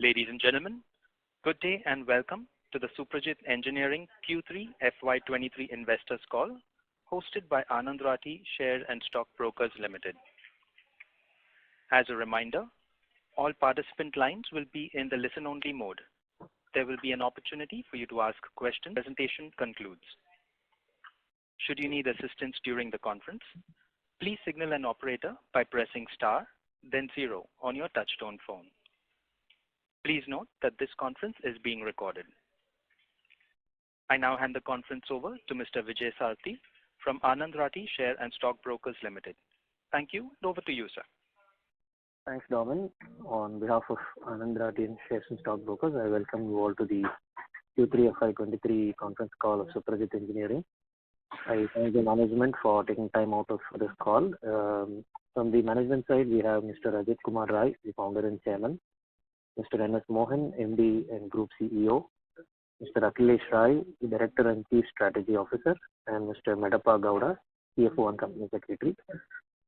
Ladies and gentlemen, good day and welcome to the Suprajit Engineering Q3 FY23 Investors Call, hosted by Anand Rathi Share and Stock Brokers Limited. As a reminder, all participant lines will be in the listen-only mode. There will be an opportunity for you to ask questions as the presentation concludes. Should you need assistance during the conference, please signal an operator by pressing star, then 0 on your touchtone phone. Please note that this conference is being recorded. I now hand the conference over to Mr. Vijay Sarthi from Anand Rathi Share and Stock Brokers Limited. Thank you. Over to you, sir. Thanks, Norman. On behalf of Anand Rathi Shares and Stock Brokers, I welcome you all to the Q3 FY23 conference call of Suprajit Engineering. I thank the management for taking time out of this call. From the management side, we have Mr. Ajit Kumar Rai, the founder and chairman, Mr. N.S. Mohan, MD and Group CEO, Mr. Akhilesh Rai, the Director and Chief Strategy Officer, and Mr. Medappa Gowda, CFO and Company Secretary.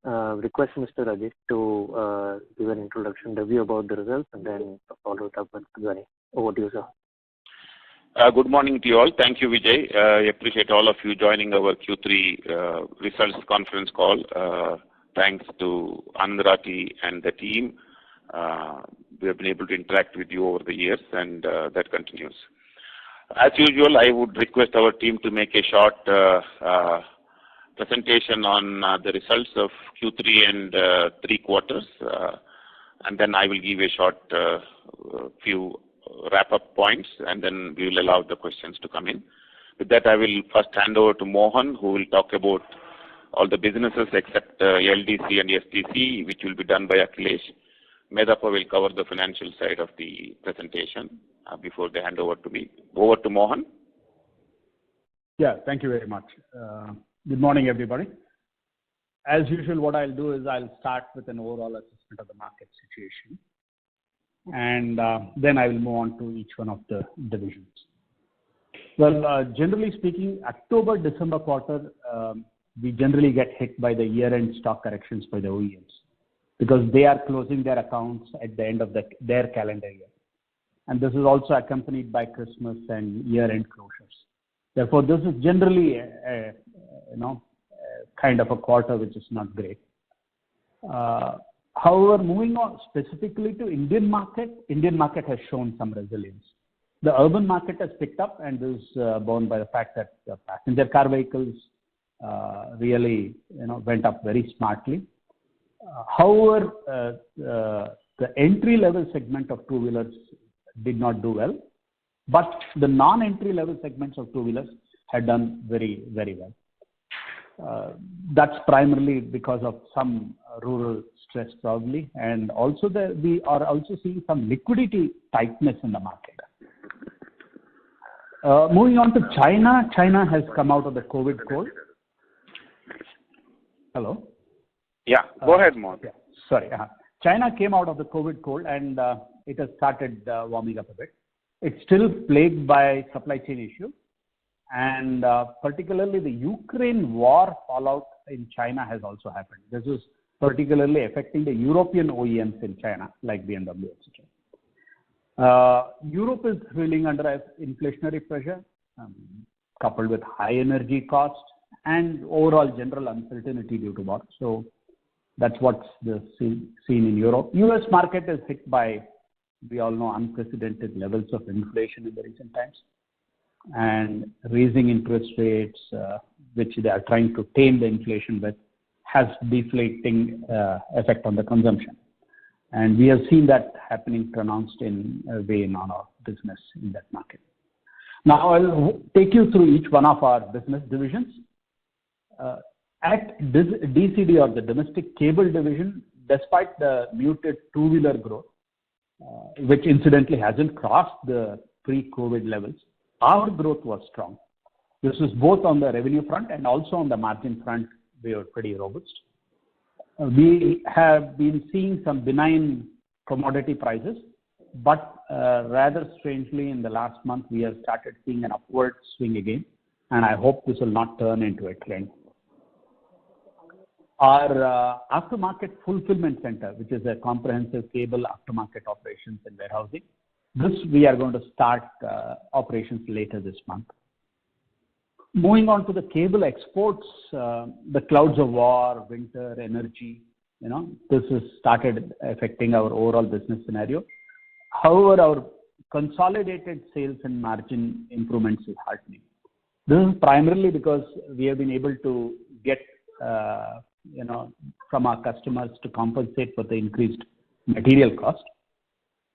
Request Mr. Ajit to give an introduction review about the results and then follow it up with Q&A. Over to you, sir. Good morning to you all. Thank you, Vijay. I appreciate all of you joining our Q3 results conference call. Thanks to Anand Rathi and the team. We have been able to interact with you over the years, and that continues. As usual, I would request our team to make a short presentation on the results of Q3 and 3 quarters, and then I will give a short few wrap-up points, and then we will allow the questions to come in. With that, I will first hand over to Mohan, who will talk about all the businesses except LDC and STC, which will be done by Akhilesh. Medappa will cover the financial side of the presentation before they hand over to me. Over to Mohan. Yeah, thank you very much. Good morning, everybody. As usual, what I'll do is I'll start with an overall assessment of the market situation, and then I will move on to each one of the divisions. Well, generally speaking, October-December quarter, we generally get hit by the year-end stock corrections by the OEMs because they are closing their accounts at the end of their calendar year. And this is also accompanied by Christmas and year-end closures. Therefore, this is generally kind of a quarter which is not great. However, moving on specifically to Indian market has shown some resilience. The urban market has picked up, and this is borne by the fact that the passenger car vehicles really went up very smartly. However, the entry-level segment of two-wheelers did not do well, but the non-entry-level segments of two-wheelers had done very, very well. That's primarily because of some rural stress probably, and also we are also seeing some liquidity tightness in the market. Moving on to China. China has come out of the COVID cold. Hello? Yeah, go ahead, Mohan. Yeah, sorry. China came out of the COVID cold, and it has started warming up a bit. It's still plagued by supply chain issues, and particularly the Ukraine war fallout in China has also happened. This is particularly affecting the European OEMs in China, like BMW, etc. Europe is reeling under inflationary pressure, coupled with high energy costs and overall general uncertainty due to war. So that's what's seen in Europe. US market is hit by, we all know, unprecedented levels of inflation in the recent times, and raising interest rates, which they are trying to tame the inflation with, has deflating effect on the consumption. And we have seen that happening pronounced in a way in our business in that market. Now I'll take you through each one of our business divisions. At DCD, or the domestic cable division, despite the muted two-wheeler growth, which incidentally hasn't crossed the pre-COVID levels, our growth was strong. This is both on the revenue front and also on the margin front. We were pretty robust. We have been seeing some benign commodity prices, but rather strangely in the last month we have started seeing an upward swing again, and I hope this will not turn into a trend. Our aftermarket fulfillment center, which is a comprehensive cable aftermarket operations and warehousing, This we are going to start operations later this month. Moving on to the cable exports, the clouds of war, winter, energy, this has started affecting our overall business scenario. However, our consolidated sales and margin improvements is heartening. This is primarily because we have been able to get, from our customers to compensate for the increased material cost.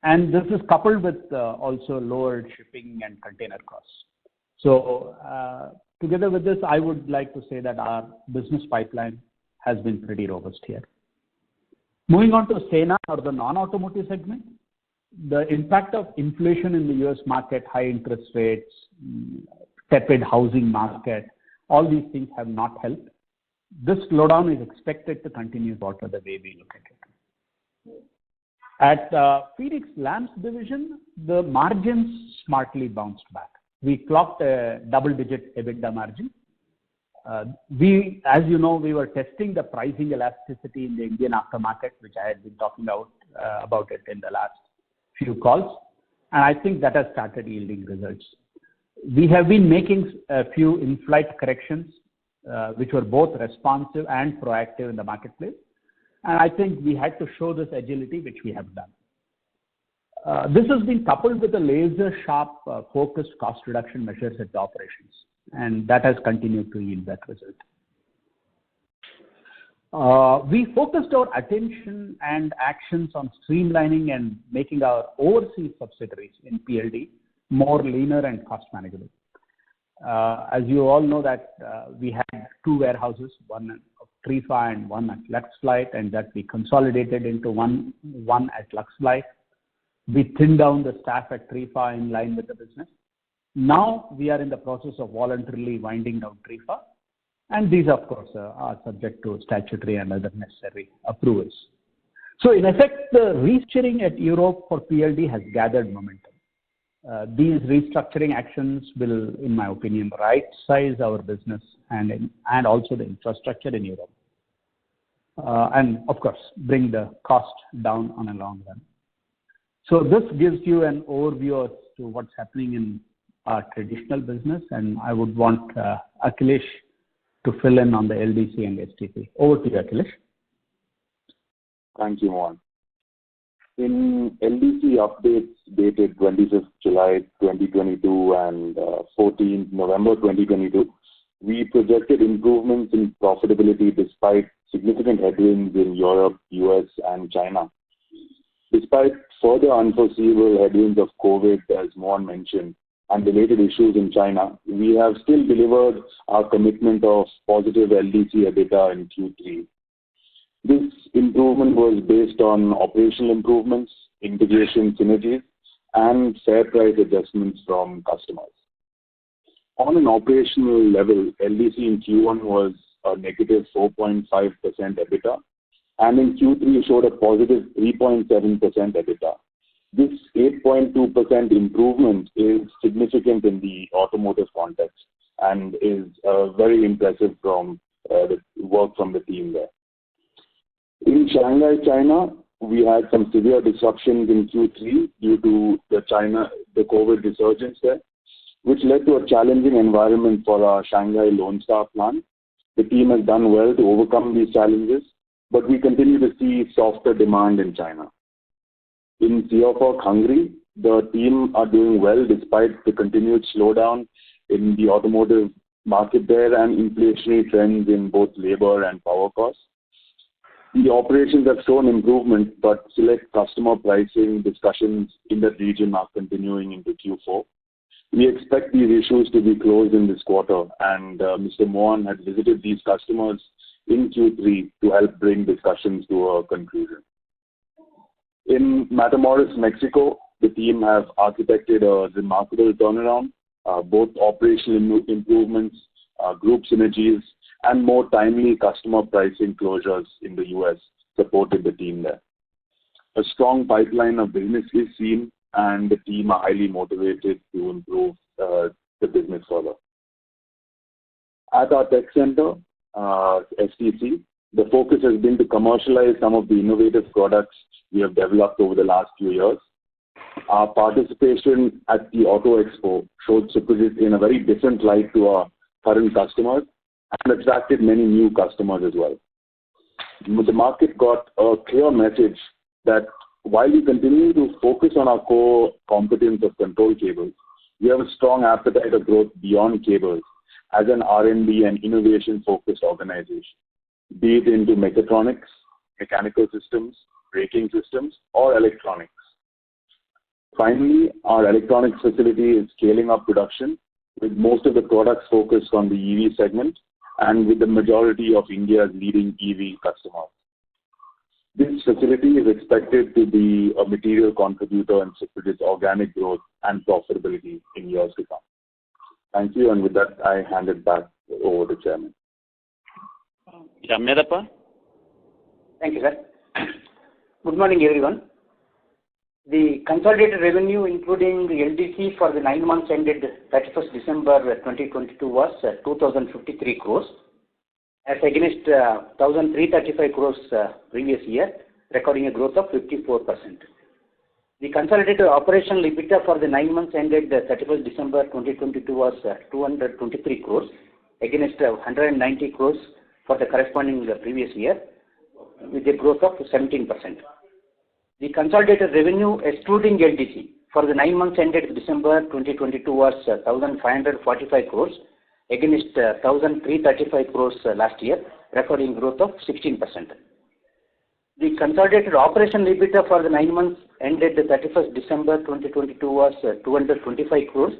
And this is coupled with also lowered shipping and container costs. So together with this, I would like to say that our business pipeline has been pretty robust here. Moving on to SENA, or the non-automotive segment, the impact of inflation in the US market, high interest rates, tepid housing market, all these things have not helped. This slowdown is expected to continue for the way we look at it. At Phoenix Lamps division, the margins smartly bounced back. We clocked a double-digit EBITDA margin. As you know, we were testing the pricing elasticity in the Indian aftermarket, which I had been talking about it in the last few calls, and I think that has started yielding results. We have been making a few in-flight corrections, which were both responsive and proactive in the marketplace, and I think we had to show this agility, which we have done. This has been coupled with a laser-sharp, focused cost reduction measures at the operations, and that has continued to yield that result. We focused our attention and actions on streamlining and making our overseas subsidiaries in PLD more leaner and cost manageable. As you all know that we had two warehouses, one at Trifa and one at Luxflight, and that we consolidated into one at Luxflight. We thinned down the staff at Trifa in line with the business. Now we are in the process of voluntarily winding down Trifa, and these, of course, are subject to statutory and other necessary approvals. So, in effect, the restructuring at Europe for PLD has gathered momentum. These restructuring actions will, in my opinion, right-size our business and also the infrastructure in Europe, and, of course, bring the cost down on a long run. So, this gives you an overview as to what's happening in our traditional business, and I would want Akhilesh to fill in on the LDC and STP. Over to you, Akhilesh. Thank you, Mohan. In LDC updates dated 25th July 2022 and 14th November 2022, we projected improvements in profitability despite significant headwinds in Europe, US, and China. Despite further unforeseeable headwinds of COVID, as Mohan mentioned, and related issues in China, we have still delivered our commitment of positive LDC EBITDA in Q3. This improvement was based on operational improvements, integration synergies, and fair price adjustments from customers. On an operational level, LDC in Q1 was a negative 4.5% EBITDA, and in Q3 showed a positive 3.7% EBITDA. This 8.2% improvement is significant in the automotive context and is very impressive from the work from the team there. In Shanghai, China, we had some severe disruptions in Q3 due to the COVID resurgence there, which led to a challenging environment for our Shanghai Lone Star plant. The team has done well to overcome these challenges, but we continue to see softer demand in China. In Seoul, Hungary, the team are doing well despite the continued slowdown in the automotive market there and inflationary trends in both labor and power costs. The operations have shown improvement, but select customer pricing discussions in that region are continuing into Q4. We expect these issues to be closed in this quarter, and Mr. Mohan had visited these customers in Q3 to help bring discussions to a conclusion. In Matamoros, Mexico, the team have architected a remarkable turnaround. Both operational improvements, group synergies, and more timely customer pricing closures in the US supported the team there. A strong pipeline of business is seen, and the team are highly motivated to improve the business further. At our tech center, STC, the focus has been to commercialize some of the innovative products we have developed over the last few years. our participation at the Auto Expo showed Suprajit in a very different light to our current customers and attracted many new customers as well. The market got a clear message that while we continue to focus on our core competence of control cables, we have a strong appetite of growth beyond cables as an R&D and innovation-focused organization, be it into mechatronics, mechanical systems, braking systems, or electronics. Finally, our electronics facility is scaling up production with most of the products focused on the EV segment and with the majority of India's leading EV customers. This facility is expected to be a material contributor in Suprajit's organic growth and profitability in years to come. Thank you, and with that, I hand it back over to Chairman. Yeah, Medappa? Thank you, sir. Good morning, everyone. The consolidated revenue, including the LDC for the 9 months ended 31st December 2022 was 2,053 crores, as against 1,335 crores previous year, recording a growth of 54%. The consolidated operational EBITDA for the 9 months ended 31st December 2022 was 223 crores, against 190 crores for the corresponding previous year, with a growth of 17%. The consolidated revenue excluding LDC for the 9 months ended December 2022 was 1,545 crores against 1,335 crores last year, recording growth of 16%. The consolidated operational EBITDA for the 9 months ended 31st December 2022 was 225 crores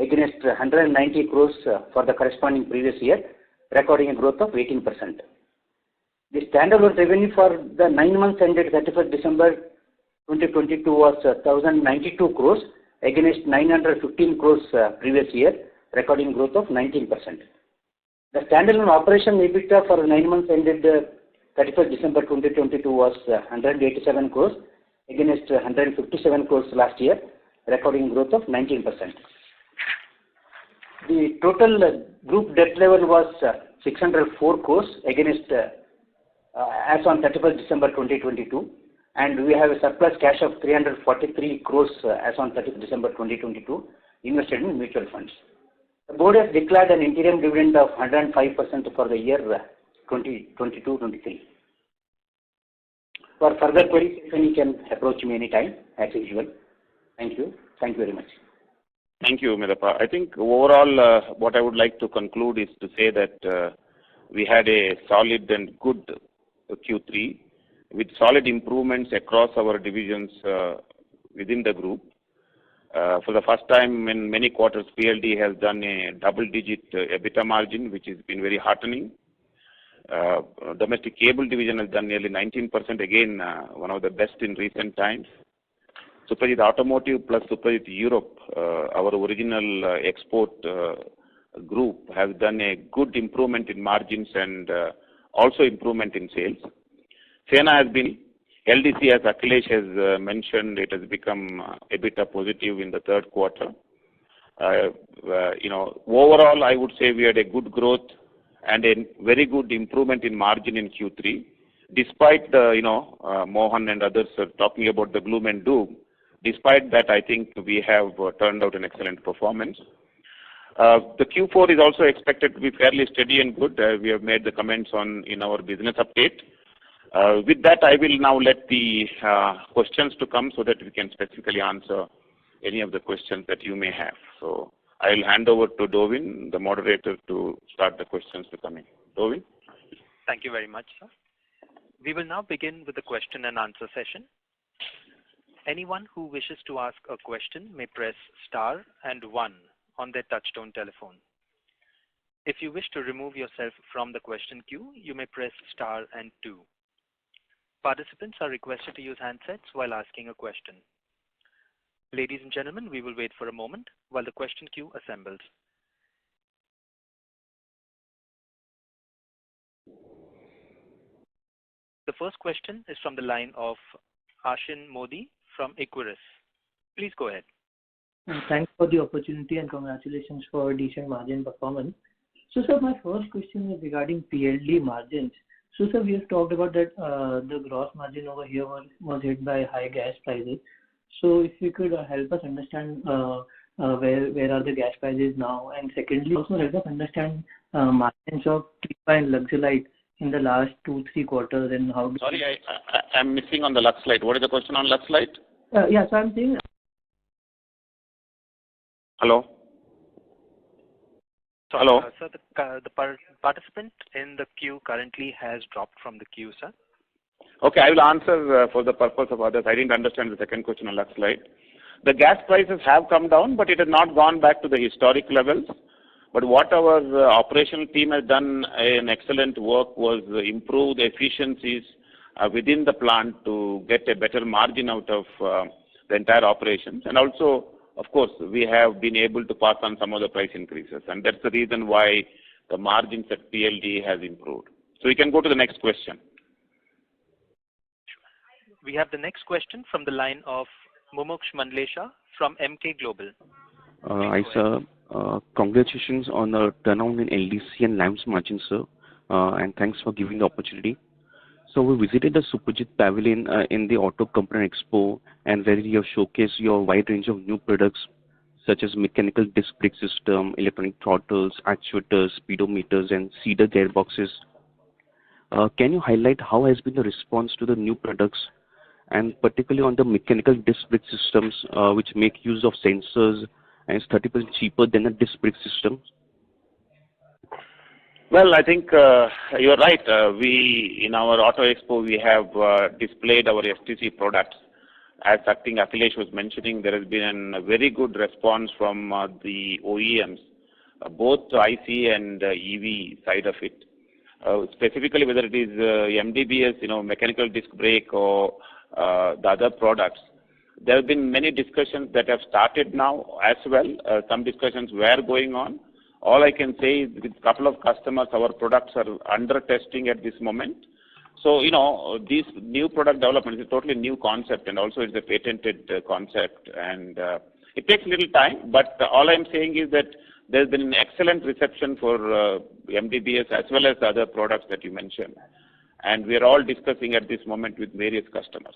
against 190 crores for the corresponding previous year, recording a growth of 18%. The standalone revenue for the 9 months ended 31st December 2022 was 1,092 crores against 915 crores previous year, recording growth of 19%. The standalone operation EBITDA for the 9 months ended 31st December 2022 was 187 crores against 157 crores last year, recording growth of 19%. The total group debt level was 604 crores against as on 31st December 2022, and we have a surplus cash of 343 crores as on 31st December 2022 invested in mutual funds. The board has declared an interim dividend of 105% for the year 2022-23. For further queries, you can approach me anytime, as usual. Thank you. Thank you very much. Thank you, Medappa. I think overall, what I would like to conclude is to say that we had a solid and good Q3 with solid improvements across our divisions within the group. For the first time in many quarters, PLD has done a double-digit EBITDA margin, which has been very heartening. Domestic cable division has done nearly 19%, again, one of the best in recent times. Suprajit Automotive plus Suprajit Europe, our original export group, has done a good improvement in margins and also improvement in sales. Sena has been, LDC, as Akhilesh has mentioned, it has become EBITDA positive in the third quarter. Overall, I would say we had a good growth and a very good improvement in margin in Q3. Despite the, Mohan and others are talking about the gloom and doom, despite that, I think we have turned out an excellent performance. The Q4 is also expected to be fairly steady and good. We have made the comments in our business update. With that, I will now let the questions to come so that we can specifically answer any of the questions that you may have. So I will hand over to Dovin, the moderator, to start the questions to come in. Dovin? Thank you very much, sir. We will now begin with the question and answer session. Anyone who wishes to ask a question may press star and 1 on their touchtone telephone. If you wish to remove yourself from the question queue, you may press star and 2. Participants are requested to use handsets while asking a question. Ladies and gentlemen, we will wait for a moment while the question queue assembles. The first question is from the line of Ashin Modi from Equirus. Please go ahead. Thanks for the opportunity and congratulations for a decent margin performance. So, sir, my first question is regarding PLD margins. So, sir, we have talked about that the gross margin over here was hit by high gas prices. So if you could help us understand where are the gas prices now, and secondly also help us understand margins of Tripa and Luxolite in the last 2-3 quarters and how. Sorry, I'm missing on the Luxolite. What is the question on Luxolite? Yeah, so I'm saying. Hello. So, Hello. Sir, the participant in the queue currently has dropped from the queue, sir. Okay, I will answer for the purpose of others. I didn't understand the second question on Luxolite. The gas prices have come down, but it has not gone back to the historic levels. But what our operational team has done an excellent work was improve the efficiencies within the plant to get a better margin out of the entire operations. And also, of course, we have been able to pass on some of the price increases. And that's the reason why the margins at PLD has improved. So we can go to the next question. We have the next question from the line of Mumuksh Mandlesha from MK Global. Hi, sir. Congratulations on the turnaround in LDC and lamps margin, sir. And thanks for giving the opportunity. So we visited the Suprajit Pavilion in the Auto Component Expo, and where you have showcased your wide range of new products such as mechanical disc brake system, electronic throttles, actuators, speedometers, and cedar gearboxes. Can you highlight how has been the response to the new products, and particularly on the mechanical disc brake systems, which make use of sensors and is 30% cheaper than a disc brake system? Well, I think you're right. We, in our Auto Expo, we have displayed our STC products. As I think Akhilesh was mentioning, there has been a very good response from the OEMs, both IC and EV side of it. Specifically, whether it is MDBS, mechanical disc brake, or the other products. There have been many discussions that have started now as well. Some discussions were going on. All I can say is with a couple of customers, our products are under testing at this moment. So, this new product development is a totally new concept, and also it's a patented concept. And it takes a little time, but all I'm saying is that there's been an excellent reception for MDBS as well as the other products that you mentioned. And we are all discussing at this moment with various customers.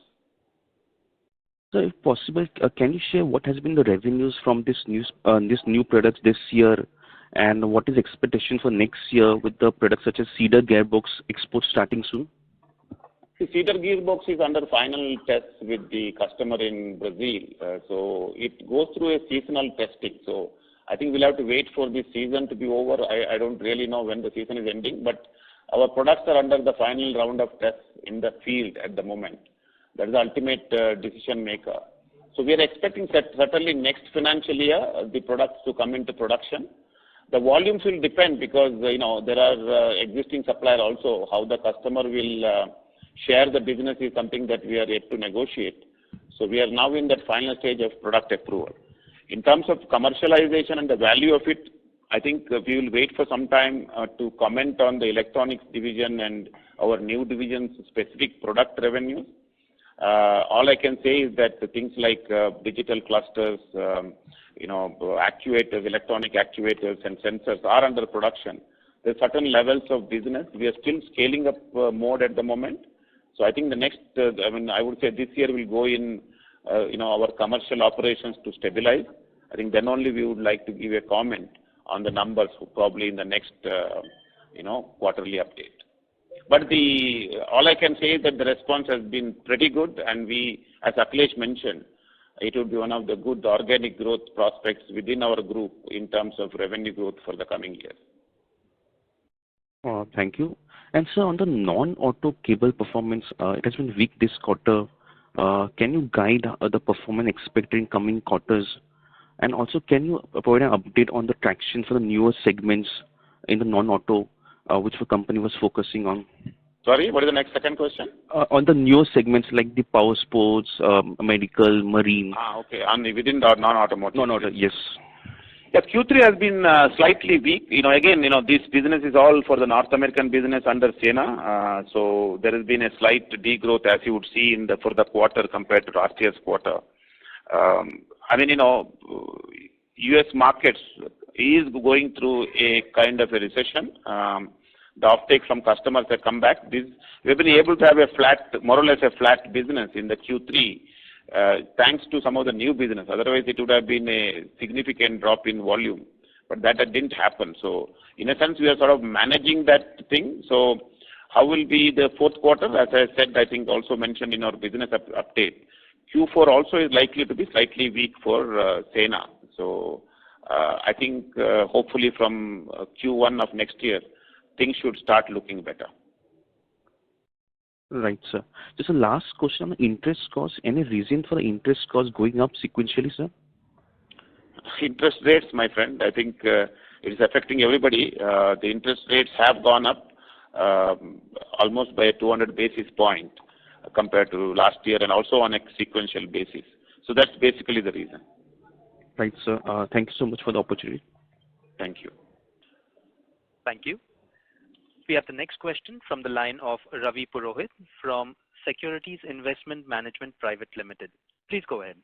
So, if possible, can you share what has been the revenues from this new products this year, and what is expectation for next year with the products such as Cedar Gearbox export starting soon? The Cedar Gearbox is under final tests with the customer in Brazil. So it goes through a seasonal testing. So I think we'll have to wait for this season to be over. I don't really know when the season is ending, but our products are under the final round of tests in the field at the moment. That is the ultimate decision maker. So we are expecting certainly next financial year the products to come into production. The volumes will depend because there are existing suppliers also. How the customer will share the business is something that we are yet to negotiate. So we are now in that final stage of product approval. In terms of commercialization and the value of it, I think we will wait for some time to comment on the electronics division and our new division's specific product revenue. All I can say is that the things like digital clusters, actuators, electronic actuators and sensors are under production. There are certain levels of business. We are still scaling up mode at the moment. So I think the next, I would say this year will go in, our commercial operations to stabilize. I think then only we would like to give a comment on the numbers probably in the next, quarterly update. But all I can say is that the response has been pretty good, and we, as Akhilesh mentioned, it would be one of the good organic growth prospects within our group in terms of revenue growth for the coming years. Thank you. And sir, on the non-auto cable performance, it has been weak this quarter. Can you guide the performance expected in coming quarters? And also, can you provide an update on the traction for the newer segments in the non-auto, which the company was focusing on? Sorry, what is the second question? On the newer segments like the power sports, medical, marine. Okay. Within the non-automotive. Non-auto, yes. Yeah, Q3 has been slightly weak. Again, this business is all for the North American business under Sena. So there has been a slight degrowth, as you would see for the quarter compared to last year's quarter. U.S. markets is going through a kind of a recession. The offtake from customers have come back. We've been able to have more or less a flat business in the Q3. thanks to some of the new business. Otherwise, it would have been a significant drop in volume, but that didn't happen. So, in a sense, we are sort of managing that thing. So, how will be the fourth quarter? As I said, I think also mentioned in our business update, Q4 also is likely to be slightly weak for Sena. So, I think hopefully from Q1 of next year, things should start looking better. Right, sir. Just a last question on interest cost. Any reason for the interest cost going up sequentially, sir? Interest rates, my friend, I think it is affecting everybody. The interest rates have gone up almost by 200 basis point compared to last year, and also on a sequential basis. So that's basically the reason. Right, sir. Thank you so much for the opportunity. Thank you. Thank you. We have the next question from the line of Ravi Purohit from Securities Investment Management Private Limited. Please go ahead.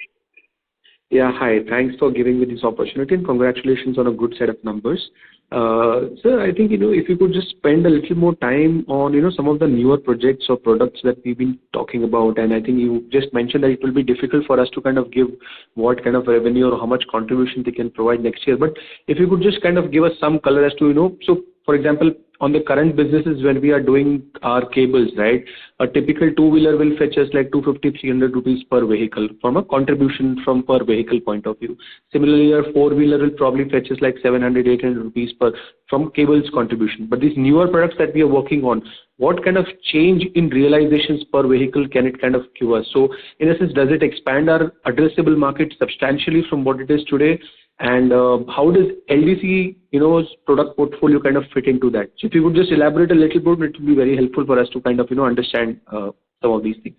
Yeah, hi. Thanks for giving me this opportunity and congratulations on a good set of numbers. Sir, I think, if you could just spend a little more time on, some of the newer projects or products that we've been talking about. And I think you just mentioned that it will be difficult for us to kind of give what kind of revenue or how much contribution they can provide next year. But if you could just kind of give us some color as to, so for example, on the current businesses when we are doing our cables, right, a typical two-wheeler will fetch us like 250-300 rupees per vehicle from a contribution from per vehicle point of view. Similarly, a four-wheeler will probably fetch us like 700-800 rupees per from cables contribution. But these newer products that we are working on, what kind of change in realizations per vehicle can it kind of give us? So in a sense, does it expand our addressable market substantially from what it is today? And how does LDC, product portfolio kind of fit into that? So if you could just elaborate a little bit, it would be very helpful for us to kind of, understand some of these things.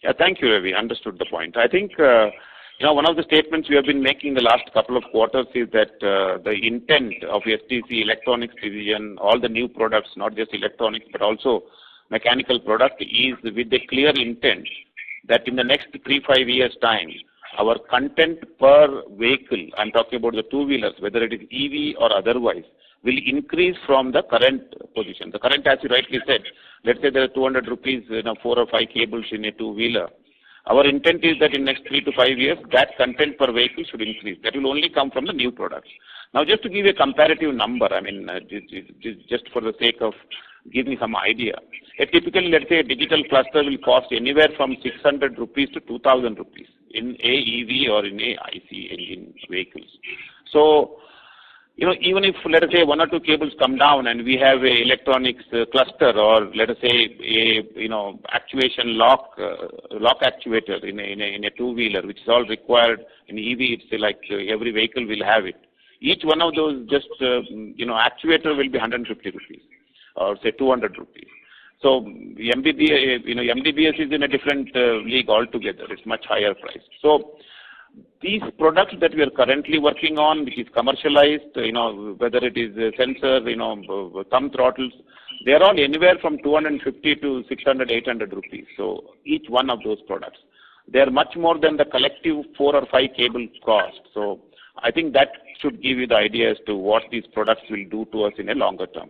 Yeah, thank you, Ravi. Understood the point. I think, one of the statements we have been making the last couple of quarters is that the intent of STC electronics division, all the new products, not just electronics, but also mechanical product, is with a clear intent that in the next 3-5 years' time, our content per vehicle, I'm talking about the two-wheelers, whether it is EV or otherwise, will increase from the current position. The current, as you rightly said, let's say there are 200 rupees, 4 or 5 cables in a two-wheeler. Our intent is that in next 3 to 5 years, that content per vehicle should increase. That will only come from the new products. Now, just to give you a comparative number, I mean, just for the sake of giving some idea, a typical, let's say, a digital cluster will cost anywhere from 600 rupees to 2,000 rupees in a EV or in a IC engine vehicles. So, even if, let us say, 1 or 2 cables come down and we have a electronics cluster, or let us say actuation lock actuator in a two-wheeler, which is all required in EV, it's like every vehicle will have it. Each one of those just actuator will be 150 rupees or say 200 rupees. So MDBS is in a different league altogether. It's much higher price. So these products that we are currently working on, which is commercialized, whether it is sensor, thumb throttles, they are all anywhere from 250 to 600, 800 rupees. So each one of those products, they are much more than the collective 4 or 5 cables cost. So I think that should give you the idea as to what these products will do to us in a longer term.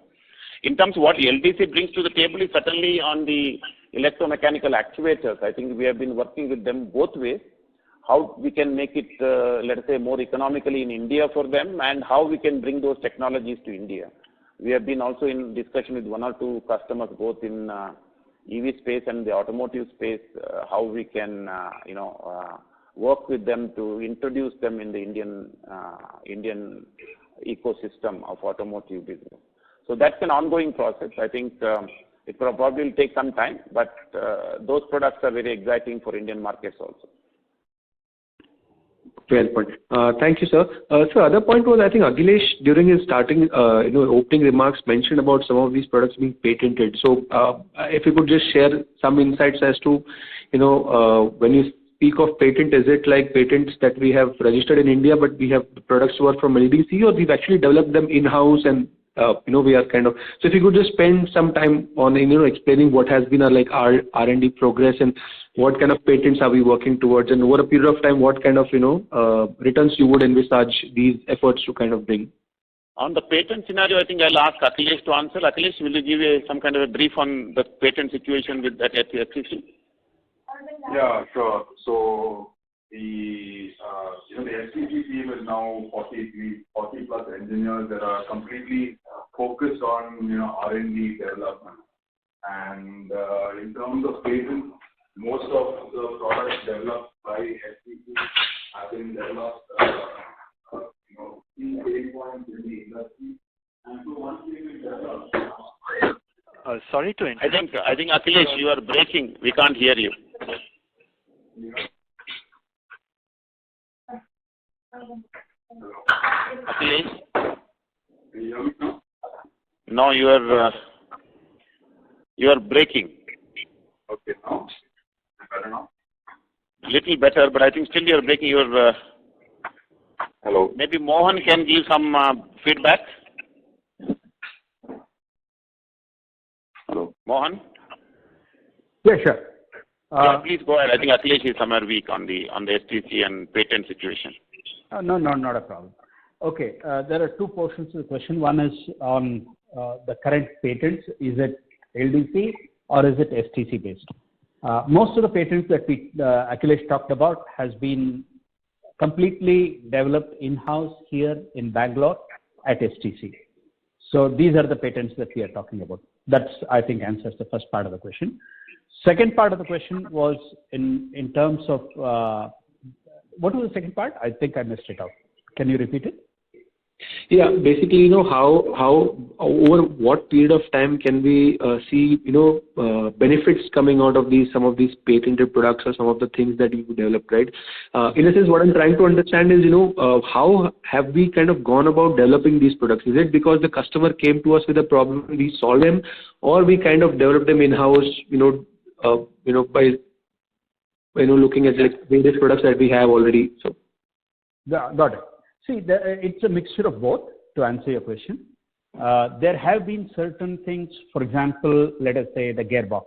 In terms of what LDC brings to the table is certainly on the electromechanical actuators. I think we have been working with them both ways. How we can make it, let us say, more economically in India for them, and how we can bring those technologies to India. We have been also in discussion with 1 or 2 customers, both in EV space and the automotive space, how we can, work with them to introduce them in the Indian ecosystem of automotive business. So that's an ongoing process. I think it probably will take some time, but those products are very exciting for Indian markets also. Fair point. Thank you, sir. So other point was, I think Akhilesh, during his starting, opening remarks, mentioned about some of these products being patented. So if you could just share some insights as to, when you speak of patent, is it like patents that we have registered in India, but we have the products who are from LDC, or we've actually developed them in-house and we are kind of, so if you could just spend some time on, explaining what has been our R&D progress and what kind of patents are we working towards, and over a period of time, what kind of, returns you would envisage these efforts to kind of bring. On the patent scenario, I think I'll ask Akhilesh to answer. Akhilesh, will you give some kind of a brief on the patent situation with that FY23? Yeah, sure. So the the STG team is now 40 plus engineers that are completely focused on R&D development. And in terms of patents, most of the products developed by STG have been developed key pain points in the industry. And so once we will develop. Sorry to interrupt. I think Akhilesh, you are breaking. We can't hear you. Akhilesh? Can you hear me now? No, you are breaking. Okay, now? Better now? Little better, but I think still you are breaking. Hello? Maybe Mohan can give some feedback. Hello? Mohan? Yeah, sure. Yeah, please go ahead. I think Akhilesh is somewhere weak on the STC and patent situation. No, not a problem. Okay, there are two portions of the question. One is on the current patents. Is it LDC or is it STC based? Most of the patents that Akhilesh talked about has been completely developed in-house here in Bangalore at STC. So these are the patents that we are talking about. That's, I think, answers the first part of the question. Second part of the question was in terms of, what was the second part? I think I missed it out. Can you repeat it? Yeah, basically, how over what period of time can we see, benefits coming out of some of these patented products or some of the things that you developed, right? In a sense, what I'm trying to understand is, how have we kind of gone about developing these products? Is it because the customer came to us with a problem, we solved them, or we kind of developed them in-house, by looking at like various products that we have already? So, yeah, got it. See, it's a mixture of both, to answer your question. There have been certain things, for example, let us say the gearbox,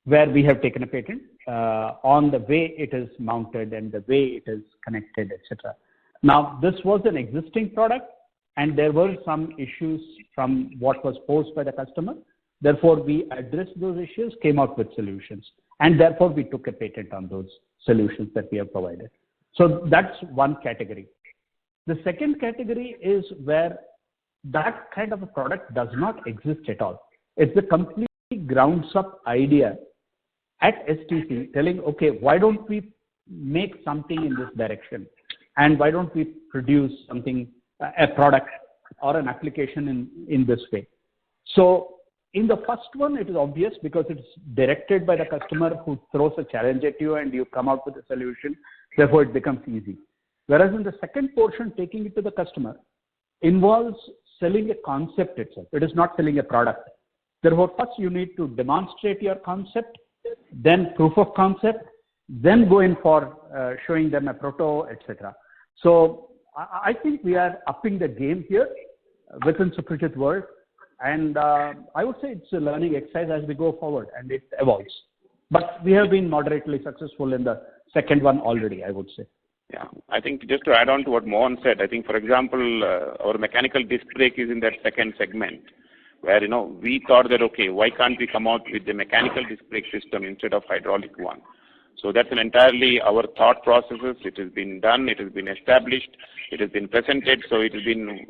where we have taken a patent on the way it is mounted and the way it is connected, etc. Now, this was an existing product, and there were some issues from what was posed by the customer. Therefore, we addressed those issues, came out with solutions, and therefore we took a patent on those solutions that we have provided. So that's one category. The second category is where that kind of a product does not exist at all. It's a completely grounds up idea at STC telling, okay, why don't we make something in this direction? And why don't we produce something, a product or an application in this way? So in the first one, it is obvious because it's directed by the customer who throws a challenge at you and you come out with a solution. Therefore, it becomes easy. Whereas in the second portion, taking it to the customer involves selling a concept itself. It is not selling a product. Therefore, first you need to demonstrate your concept, then proof of concept, then go in for showing them a proto, etc. So I think we are upping the game here within Suprajit world. And I would say it's a learning exercise as we go forward and it evolves. But we have been moderately successful in the second one already, I would say. Yeah, I think just to add on to what Mohan said, I think, for example, our mechanical disc brake is in that second segment where, we thought that, okay, why can't we come out with the mechanical disc brake system instead of hydraulic one? So that's an entirely our thought processes. It has been done. It has been established. It has been presented. So it has been,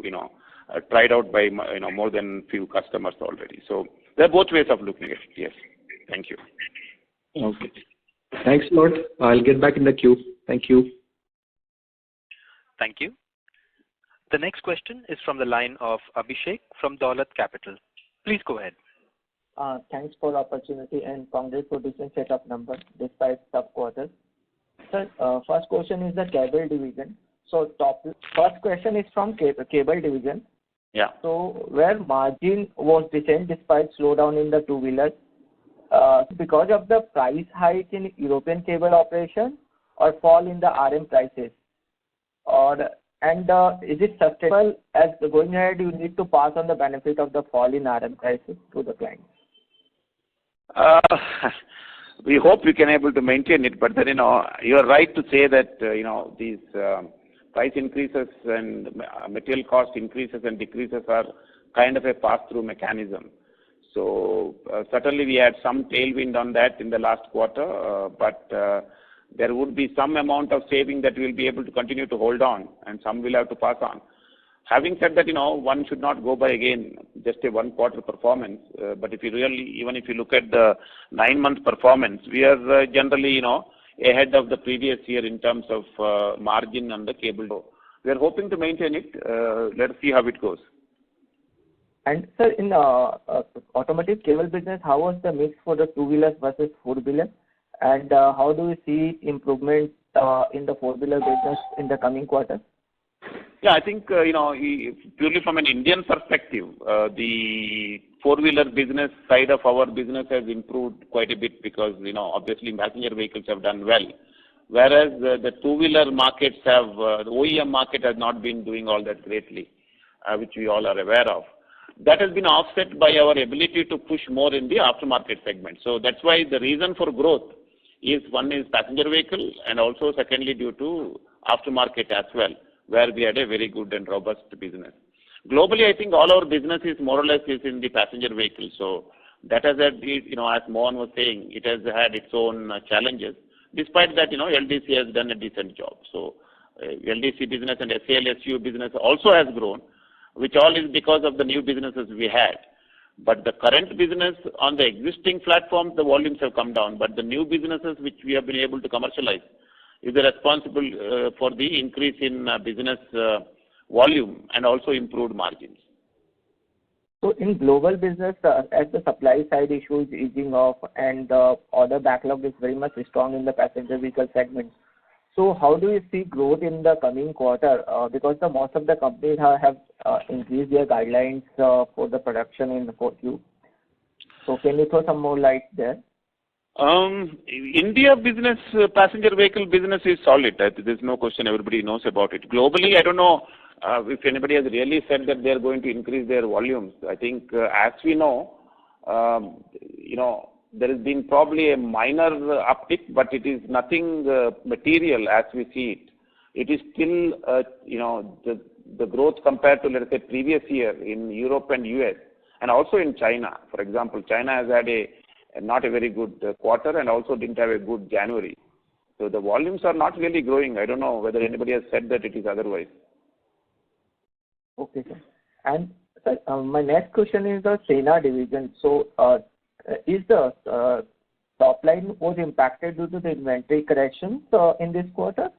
tried out by, more than few customers already. So there are both ways of looking at it. Yes. Thank you. Okay. Thanks a lot. I'll get back in the queue. Thank you. Thank you. The next question is from the line of Abhishek from Daulat Capital. Please go ahead. Thanks for the opportunity and congrats for decent set of numbers despite tough quarters. Sir, first question is the cable division. So first question is from cable division. Yeah. So where margin was decent despite slowdown in the two-wheelers, because of the price hike in European cable operation or fall in the RM prices? Is it sustainable as going ahead you need to pass on the benefit of the fall in RM prices to the clients? We hope we can able to maintain it, but then, you are right to say that, these price increases and material cost increases and decreases are kind of a pass-through mechanism. So certainly we had some tailwind on that in the last quarter, but there would be some amount of saving that we will be able to continue to hold on, and some will have to pass on. Having said that, one should not go by again just a one quarter performance. But if you really, even if you look at the 9-month performance, we are generally, ahead of the previous year in terms of margin on the cable. We are hoping to maintain it. Let's see how it goes. And sir, in automotive cable business, how was the mix for the two-wheelers versus four-wheelers? And how do you see improvement in the four-wheeler business in the coming quarter? Yeah, I think, purely from an Indian perspective, the four-wheeler business side of our business has improved quite a bit because, obviously passenger vehicles have done well. Whereas the two-wheeler markets have, the OEM market has not been doing all that greatly, which we all are aware of. That has been offset by our ability to push more in the aftermarket segment. So that's why the reason for growth is, one is passenger vehicle, and also secondly due to aftermarket as well, where we had a very good and robust business. Globally, I think all our business is more or less is in the passenger vehicle. So that has had, as Mohan was saying, it has had its own challenges. Despite that, LDC has done a decent job. So LDC business and SAL-SU business also has grown, which all is because of the new businesses we had. But the current business on the existing platforms, the volumes have come down. But the new businesses which we have been able to commercialize is responsible for the increase in business volume and also improved margins. So in global business, as the supply side issue is easing off and the order backlog is very much strong in the passenger vehicle segment, so how do you see growth in the coming quarter? Because most of the companies have increased their guidelines for the production in the 4Q. So can you throw some more light there? India business, passenger vehicle business is solid. There's no question. Everybody knows about it. Globally, I don't know if anybody has really said that they are going to increase their volumes. I think, as we know, there has been probably a minor uptick, but it is nothing material as we see it. It is still, the growth compared to, let's say, previous year in Europe and US, and also in China. For example, China has had not a very good quarter and also didn't have a good January. So the volumes are not really growing. I don't know whether anybody has said that it is otherwise. Okay, sir. And sir, my next question is the Sena division. So is the top line was impacted due to the inventory corrections in this quarter?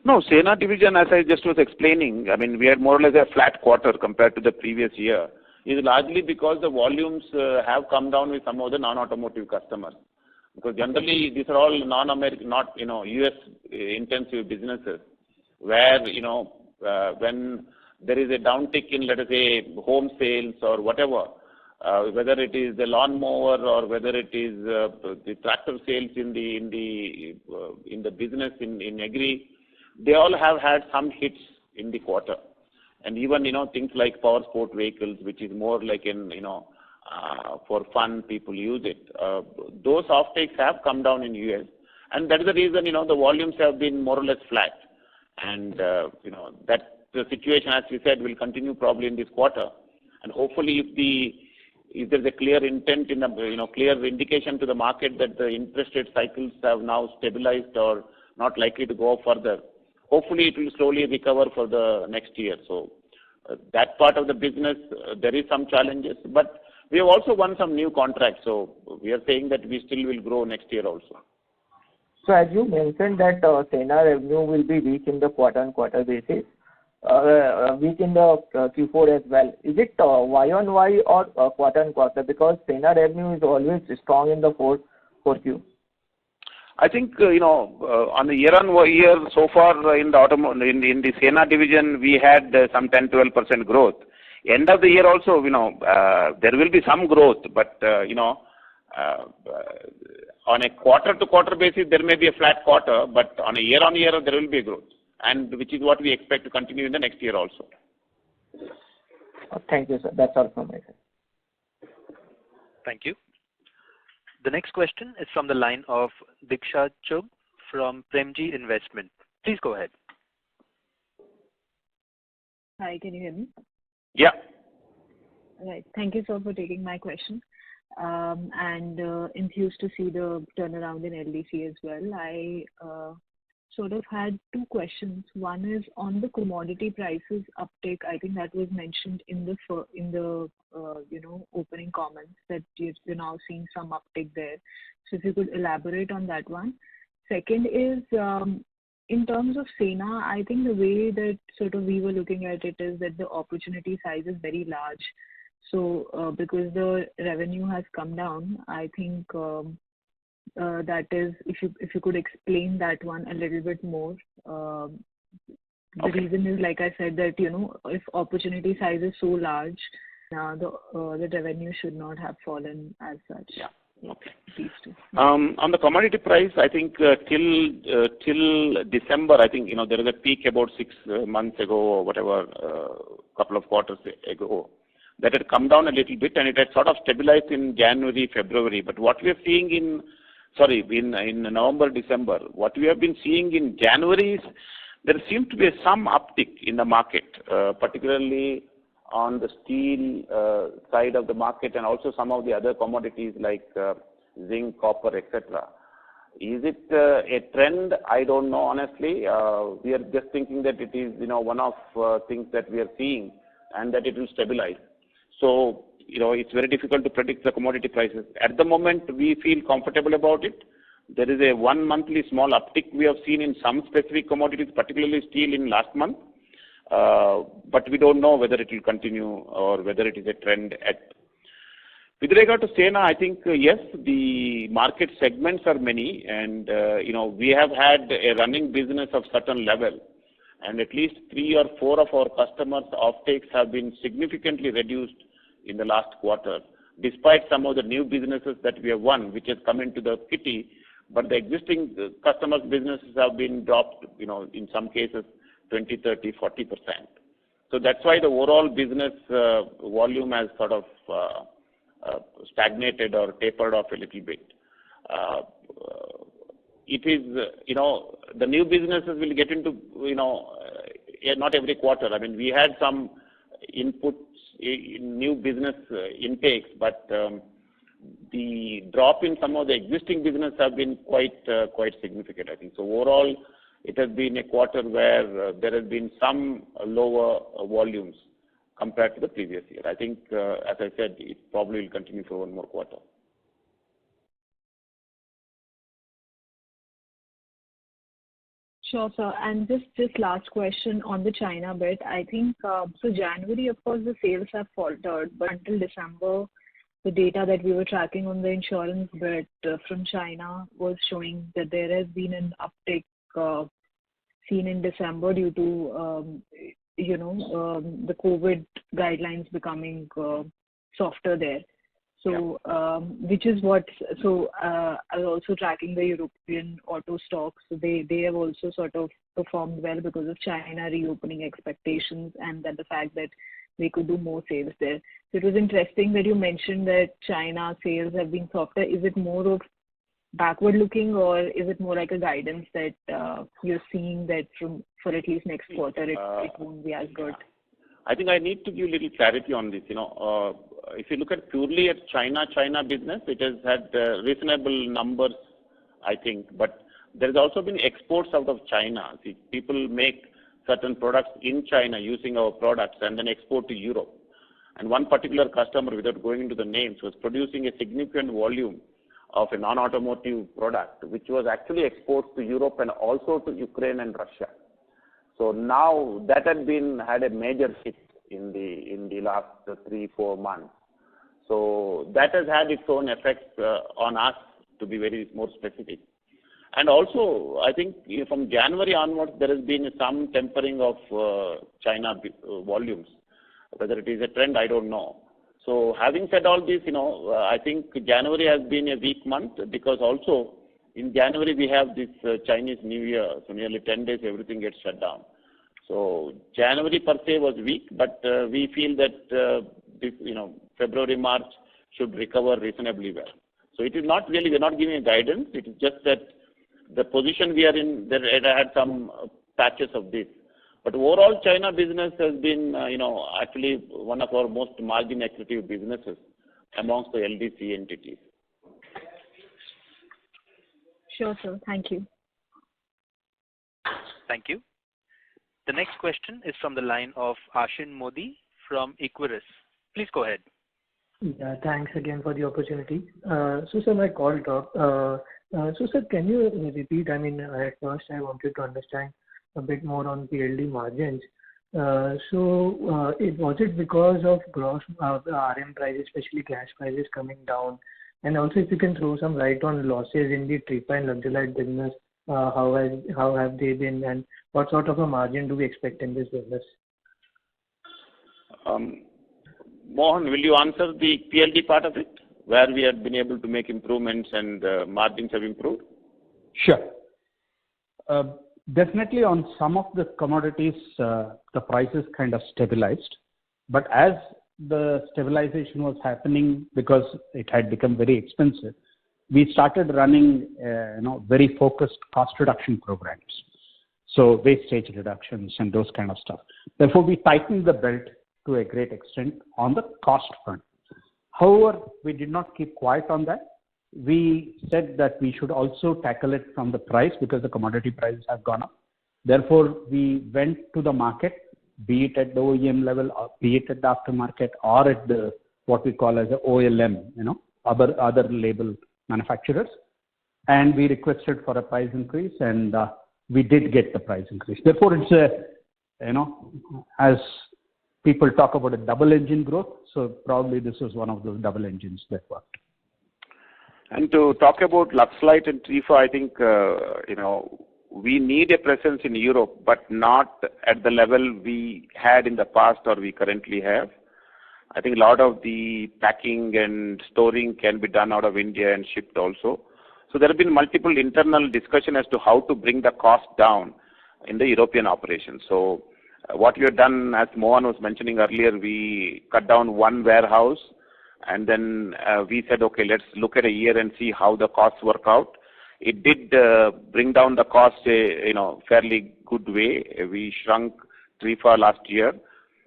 No, Sena division, as I just was explaining, I mean, we had more or less a flat quarter compared to the previous year. Is largely because the volumes have come down with some of the non-automotive customers. Because generally these are all non-American, not US intensive businesses, where when there is a downtick in, let us say, home sales or whatever, whether it is the lawnmower or whether it is the tractor sales in the business in agri, they all have had some hits in the quarter. And even, things like power sport vehicles, which is more like for fun, people use it. Those offtakes have come down in US. And that is the reason, the volumes have been more or less flat. And, that the situation, as we said, will continue probably in this quarter. And hopefully if there's a clear intent in the, clear indication to the market that the interest rate cycles have now stabilized or not likely to go further, hopefully it will slowly recover for the next year. So that part of the business, there is some challenges, but we have also won some new contracts. So we are saying that we still will grow next year also. So as you mentioned that Sena revenue will be weak in the quarter-on-quarter basis, weak in the Q4 as well. Is it Y-on-Y or quarter-on-quarter? Because Sena revenue is always strong in the 4Q. I think, on the year-on-year so far in the in the Sena division, we had some 10-12% growth. End of the year also, there will be some growth, but, on a quarter-to-quarter basis, there may be a flat quarter, but on a year-on-year, there will be a growth, and which is what we expect to continue in the next year also. Thank you, sir. That's all from my side. Thank you. The next question is from the line of Diksha Chugh from Premji Investment. Please go ahead. Hi, can you hear me? Yeah. Right. Thank you, sir, for taking my question. And enthused to see the turnaround in LDC as well. I sort of had two questions. One is on the commodity prices uptake. I think that was mentioned in the opening comments that you're now seeing some uptake there. So if you could elaborate on that one. Second is in terms of Sena, I think the way that sort of we were looking at it is that the opportunity size is very large. So because the revenue has come down, I think that is, if you could explain that one a little bit more. The reason is, like I said, that if opportunity size is so large, the revenue should not have fallen as such. Yeah. Okay. These two. On the commodity price, I think till December, I think there was a peak about 6 months ago or whatever, couple of quarters ago, that had come down a little bit, and it had sort of stabilized in January, February. But what we are seeing in November, December, what we have been seeing in January is there seems to be some uptick in the market, particularly on the steel side of the market, and also some of the other commodities like zinc, copper, etc. Is it a trend? I don't know, honestly. We are just thinking that it is one of things that we are seeing, and that it will stabilize. So it's very difficult to predict the commodity prices. At the moment, we feel comfortable about it. There is a 1 monthly small uptick we have seen in some specific commodities, particularly steel in last month. But we don't know whether it will continue or whether it is a trend. With regard to Sena, I think yes, the market segments are many, and we have had a running business of certain level, and at least 3 or 4 of our customers' offtakes have been significantly reduced in the last quarter, despite some of the new businesses that we have won, which has come into the kitty. But the existing customers' businesses have been dropped, in some cases 20, 30, 40%. So that's why the overall business volume has sort of stagnated or tapered off a little bit. It is, the new businesses will get into, not every quarter. I mean, we had some inputs in new business intakes, but the drop in some of the existing business have been quite significant, I think. So overall, it has been a quarter where there has been some lower volumes compared to the previous year. I think, as I said, it probably will continue for 1 more quarter. Sure, sir. And just last question on the China bit. I think, so January, of course, the sales have faltered, but until December, the data that we were tracking on the insurance bit from China was showing that there has been an uptick seen in December due to, the COVID guidelines becoming softer there. So, which is what, so I was also tracking the European auto stocks. So they have also sort of performed well because of China reopening expectations, and then the fact that they could do more sales there. So it was interesting that you mentioned that China sales have been softer. Is it more of backward looking, or is it more like a guidance that you're seeing that for at least next quarter it won't be as good? I think I need to give a little clarity on this. If you look at purely at China business, it has had reasonable numbers, I think. But there has also been exports out of China. See, people make certain products in China using our products and then export to Europe. And one particular customer, without going into the names, was producing a significant volume of a non-automotive product, which was actually exports to Europe and also to Ukraine and Russia. So now that had a major hit in the last 3-4 months. So that has had its own effects on us, to be very more specific. And also, I think from January onwards, there has been some tempering of China volumes. Whether it is a trend, I don't know. So having said all this, I think January has been a weak month, because also in January we have this Chinese New Year, so nearly 10 days everything gets shut down. So January per se was weak, but we feel that February, March should recover reasonably well. So it is not really, we're not giving a guidance. It is just that the position we are in, there had some patches of this. But overall, China business has been, actually one of our most margin accretive businesses amongst the LDC entities. Sure, sir. Thank you. Thank you. The next question is from the line of Ashin Modi from Equirus. Please go ahead. Yeah, thanks again for the opportunity. So, sir, my call dropped. So, sir, can you repeat? I mean, at first I wanted to understand a bit more on PLD margins. Was it because of gross RM prices, especially gas prices coming down? And also, if you can throw some light on losses in the Tripa and Luxolite business, how have they been, and what sort of a margin do we expect in this business? Mohan, will you answer the PLD part of it, where we have been able to make improvements and margins have improved? Sure. Definitely on some of the commodities, the prices kind of stabilized. But as the stabilization was happening, because it had become very expensive, we started running, very focused cost reduction programs. So wastage reductions and those kind of stuff. Therefore, we tightened the belt to a great extent on the cost front. However, we did not keep quiet on that. We said that we should also tackle it from the price because the commodity prices have gone up. Therefore, we went to the market, be it at the OEM level, or be it at the aftermarket, or at the what we call as the OLM, other label manufacturers, and we requested for a price increase, and we did get the price increase. Therefore, it's as people talk about a double engine growth, so probably this was one of those double engines that worked. And to talk about Luxolite and Trifa, I think, we need a presence in Europe, but not at the level we had in the past or we currently have. I think a lot of the packing and storing can be done out of India and shipped also. So there have been multiple internal discussions as to how to bring the cost down in the European operations. So what we have done, as Mohan was mentioning earlier, we cut down one warehouse, and then we said, okay, let's look at a year and see how the costs work out. It did bring down the cost fairly good way. We shrunk Trifa last year.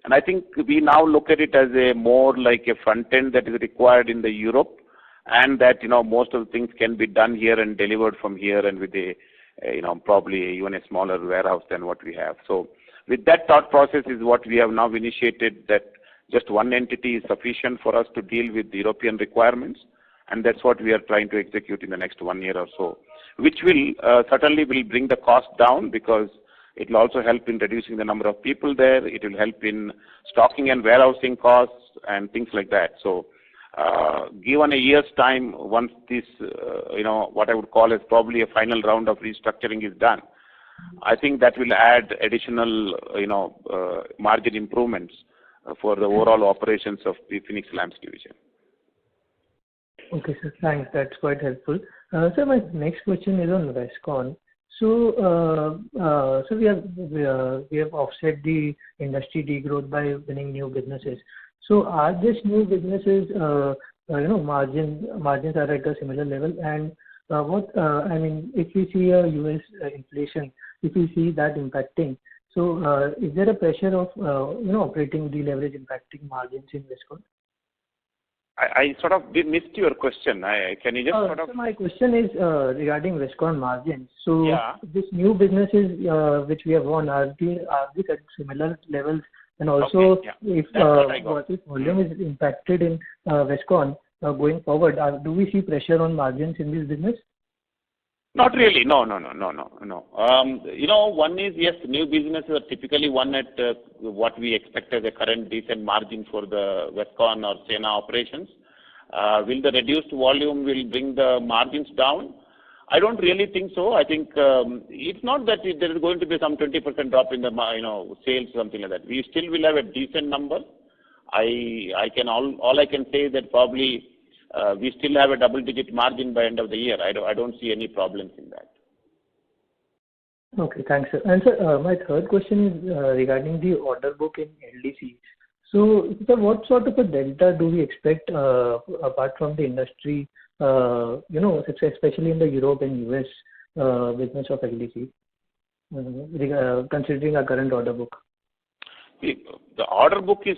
And I think we now look at it as a more like a front end that is required in the Europe, and that, most of the things can be done here and delivered from here and with a, probably even a smaller warehouse than what we have. So with that thought process is what we have now initiated, that just one entity is sufficient for us to deal with the European requirements, and that's what we are trying to execute in the next 1 year or so, which will certainly will bring the cost down, because it will also help in reducing the number of people there. It will help in stocking and warehousing costs and things like that. So given a year's time, once this, what I would call as probably a final round of restructuring is done, I think that will add additional, margin improvements for the overall operations of the Phoenix Lamps division. Okay, sir. Thanks. That's quite helpful. Sir, my next question is on Westcon. So, we have offset the industry degrowth by winning new businesses. So, are these new businesses, margins are at a similar level? And if we see a US inflation, if we see that impacting, so is there a pressure of operating deleverage impacting margins in Westcon? I sort of missed your question. Can you just sort of... So my question is regarding Westcon margins. So yeah. These new businesses which we have won, are these at similar levels? And also, okay, yeah. if volume is impacted in Westcon going forward, do we see pressure on margins in this business? Not really. No. One is, yes, new businesses are typically won at what we expect as a current decent margin for the Westcon or Sena operations. Will the reduced volume will bring the margins down? I don't really think so. I think it's not that there is going to be some 20% drop in the sales, something like that. We still will have a decent number. All I can say is that probably we still have a double-digit margin by end of the year. I don't see any problems in that. Okay, thanks, sir. And sir, my third question is regarding the order book in LDC. So, sir, what sort of a delta do we expect apart from the industry, especially in the Europe and US business of LDC? considering our current order book? The order book is,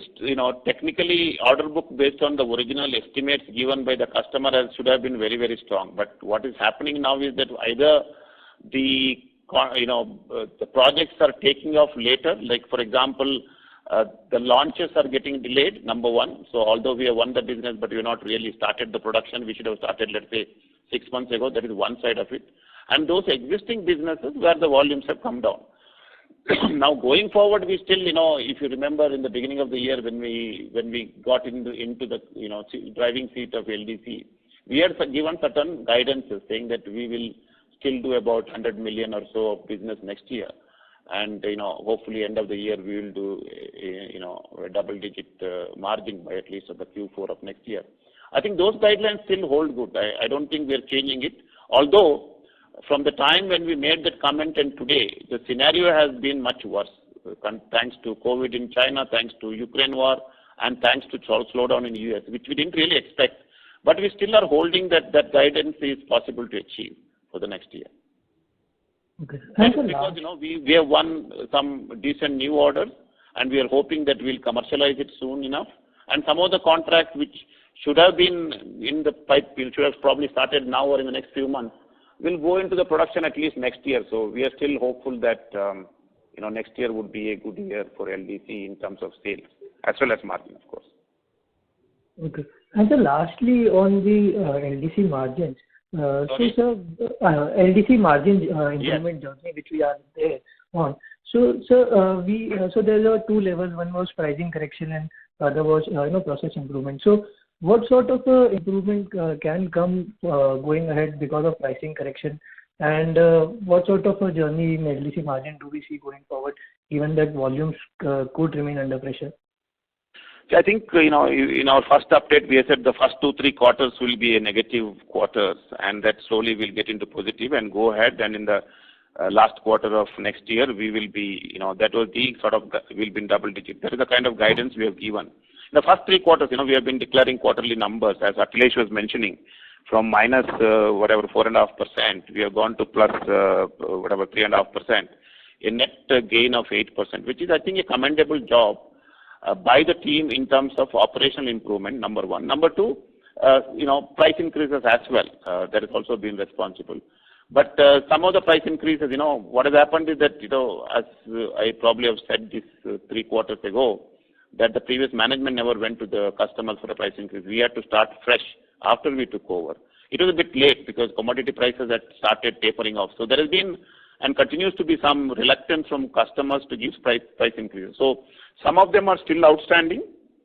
technically order book based on the original estimates given by the customer should have been very, very strong. But what is happening now is that either the projects are taking off later, like for example, the launches are getting delayed, number one. So although we have won the business, but we have not really started the production, we should have started, let's say, 6 months ago. That is one side of it. And those existing businesses where the volumes have come down. Now going forward, we still, if you remember in the beginning of the year when we got into the driving seat of LDC, we had given certain guidances saying that we will still do about 100 million or so of business next year, and hopefully end of the year we will do a double-digit margin by at least of the Q4 of next year. I think those guidelines still hold good. I don't think we are changing it, although from the time when we made that comment and today, the scenario has been much worse, thanks to COVID in China, thanks to Ukraine war, and thanks to slowdown in the US, which we didn't really expect. But we still are holding that guidance is possible to achieve for the next year. Okay. That's because we have won some decent new orders, and we are hoping that we'll commercialize it soon enough. And some of the contracts which should have been in the pipe, should have probably started now or in the next few months, will go into the production at least next year. So we are still hopeful that next year would be a good year for LDC in terms of sales as well as margin, of course. Okay. And so lastly, on the LDC margins, LDC margin improvement journey which we are there on. So there are two levels. One was pricing correction and other was process improvement. So what sort of improvement can come going ahead because of pricing correction, and what sort of a journey in LDC margin do we see going forward, given that volumes could remain under pressure? I think in our first update we said the first 2-3 quarters will be a negative quarters, and that slowly will get into positive and go ahead. And in the last quarter of next year we will be that was the sort of will be in double digit. That is the kind of guidance we have given. In the first 3 quarters, we have been declaring quarterly numbers, as Akhilesh was mentioning, from minus 4.5%, we have gone to plus 3.5%, a net gain of 8%, which is, I think, a commendable job by the team in terms of operational improvement, number one. Number two, price increases as well. That has also been responsible. But some of the price increases, what has happened is that, as I probably have said this 3 quarters ago, that the previous management never went to the customers for a price increase. We had to start fresh after we took over. It was a bit late because commodity prices had started tapering off. So there has been and continues to be some reluctance from customers to give price increases. So some of them are still outstanding.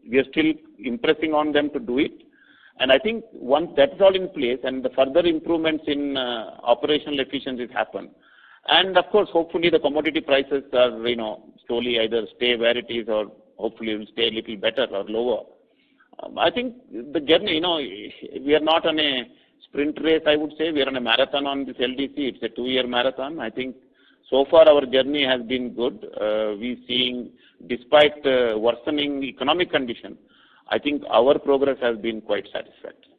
We are still impressing on them to do it. And I think once that's all in place and the further improvements in operational efficiencies happen, and of course, hopefully the commodity prices are, slowly either stay where it is or hopefully will stay a little better or lower. I think the journey, we are not on a sprint race, I would say. We are on a marathon on this LDC. It's a 2-year marathon. I think so far our journey has been good. We seeing, despite worsening economic condition, I think our progress has been quite satisfactory.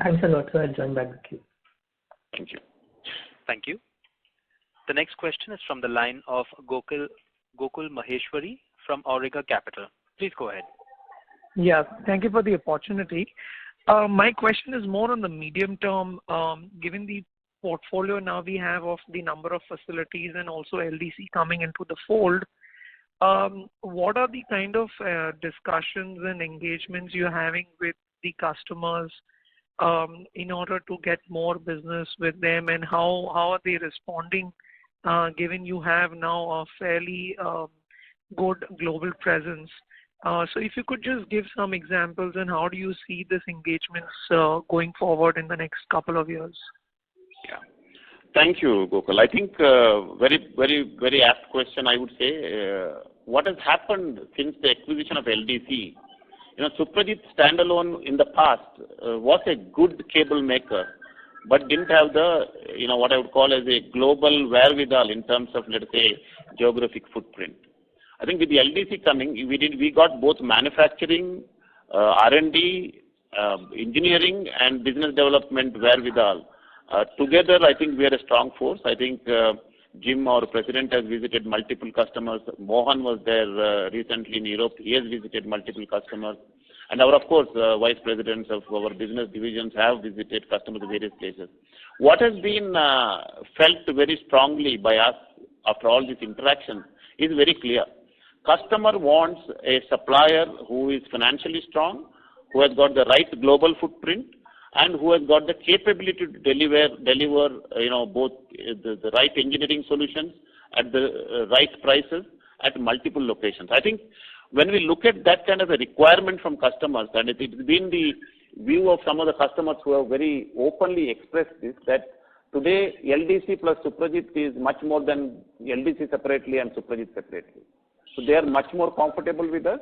Thanks a lot, sir. I'll join back with you. Thank you. Thank you. The next question is from the line of Gokul Maheshwari from Auriga Capital. Please go ahead. Yeah, thank you for the opportunity. My question is more on the medium term, given the portfolio now we have of the number of facilities and also LDC coming into the fold. What are the kind of discussions and engagements you're having with the customers in order to get more business with them, and how are they responding, given you have now a fairly good global presence? So if you could just give some examples, and how do you see this engagements going forward in the next couple of years? Yeah. Thank you, Gokul. I think very, very, very apt question, I would say. What has happened since the acquisition of LDC? Suprajit standalone in the past was a good cable maker, but didn't have the, what I would call as a global wherewithal in terms of, let's say, geographic footprint. I think with the LDC coming, we got both manufacturing, R&D, engineering, and business development wherewithal. Together, I think we are a strong force. I think Jim, our president, has visited multiple customers. Mohan was there recently in Europe. He has visited multiple customers. And our, of course, vice presidents of our business divisions have visited customers in various places. What has been felt very strongly by us after all these interactions is very clear. Customer wants a supplier who is financially strong, who has got the right global footprint, and who has got the capability to deliver both the right engineering solutions at the right prices at multiple locations. I think when we look at that kind of a requirement from customers, and it's been the view of some of the customers who have very openly expressed this, that today LDC plus Suprajit is much more than LDC separately and Suprajit separately. So they are much more comfortable with us.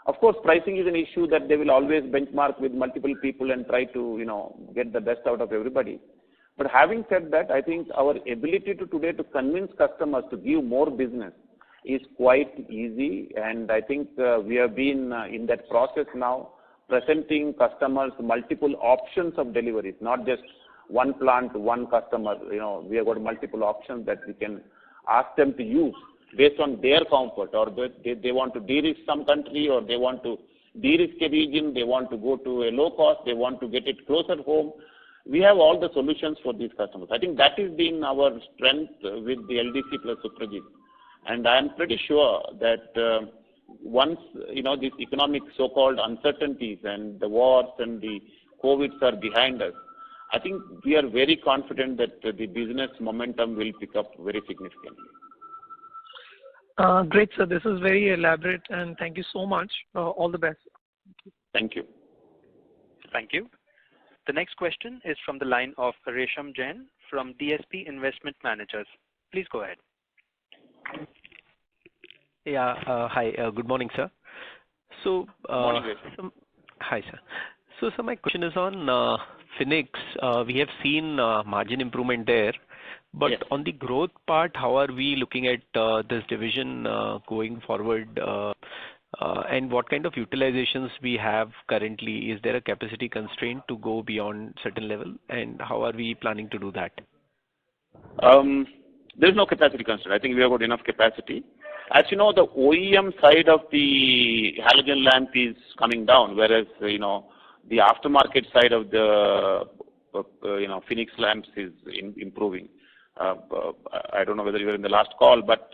Of course, pricing is an issue that they will always benchmark with multiple people and try to, get the best out of everybody. But having said that, I think our ability today to convince customers to give more business is quite easy, and I think we have been in that process now, presenting customers multiple options of deliveries, not just one plant, one customer. We have got multiple options that we can ask them to use based on their comfort, or they want to de-risk some country, or they want to de-risk a region, they want to go to a low cost, they want to get it closer home. We have all the solutions for these customers. I think that has been our strength with the LDC plus Suprajit. And I am pretty sure that once, these economic so-called uncertainties and the wars and the COVIDs are behind us, I think we are very confident that the business momentum will pick up very significantly. Great, sir. This is very elaborate, and thank you so much. All the best. Thank you. Thank you. The next question is from the line of Resham Jain from DSP Investment Managers. Please go ahead. Yeah. Hi. Good morning, sir. So, morning, hi, sir. So, my question is on Phoenix. We have seen margin improvement there, but yes. On the growth part, how are we looking at this division going forward? And what kind of utilizations we have currently? Is there a capacity constraint to go beyond certain level? And how are we planning to do that? There's no capacity constraint. I think we have got enough capacity. As you know, the OEM side of the halogen lamp is coming down, whereas, the aftermarket side of the, Phoenix lamps is improving. I don't know whether you were in the last call, but,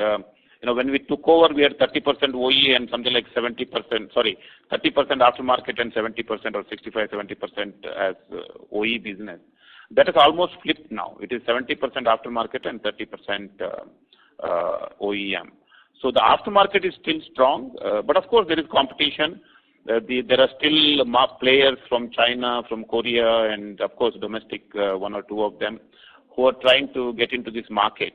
when we took over, we had 30% OE and something like 30% aftermarket and 70% or 65-70% as OE business. That is almost flipped now. It is 70% aftermarket and 30% OEM. So the aftermarket is still strong, but of course there is competition. There are still players from China, from Korea, and of course domestic, one or two of them, who are trying to get into this market.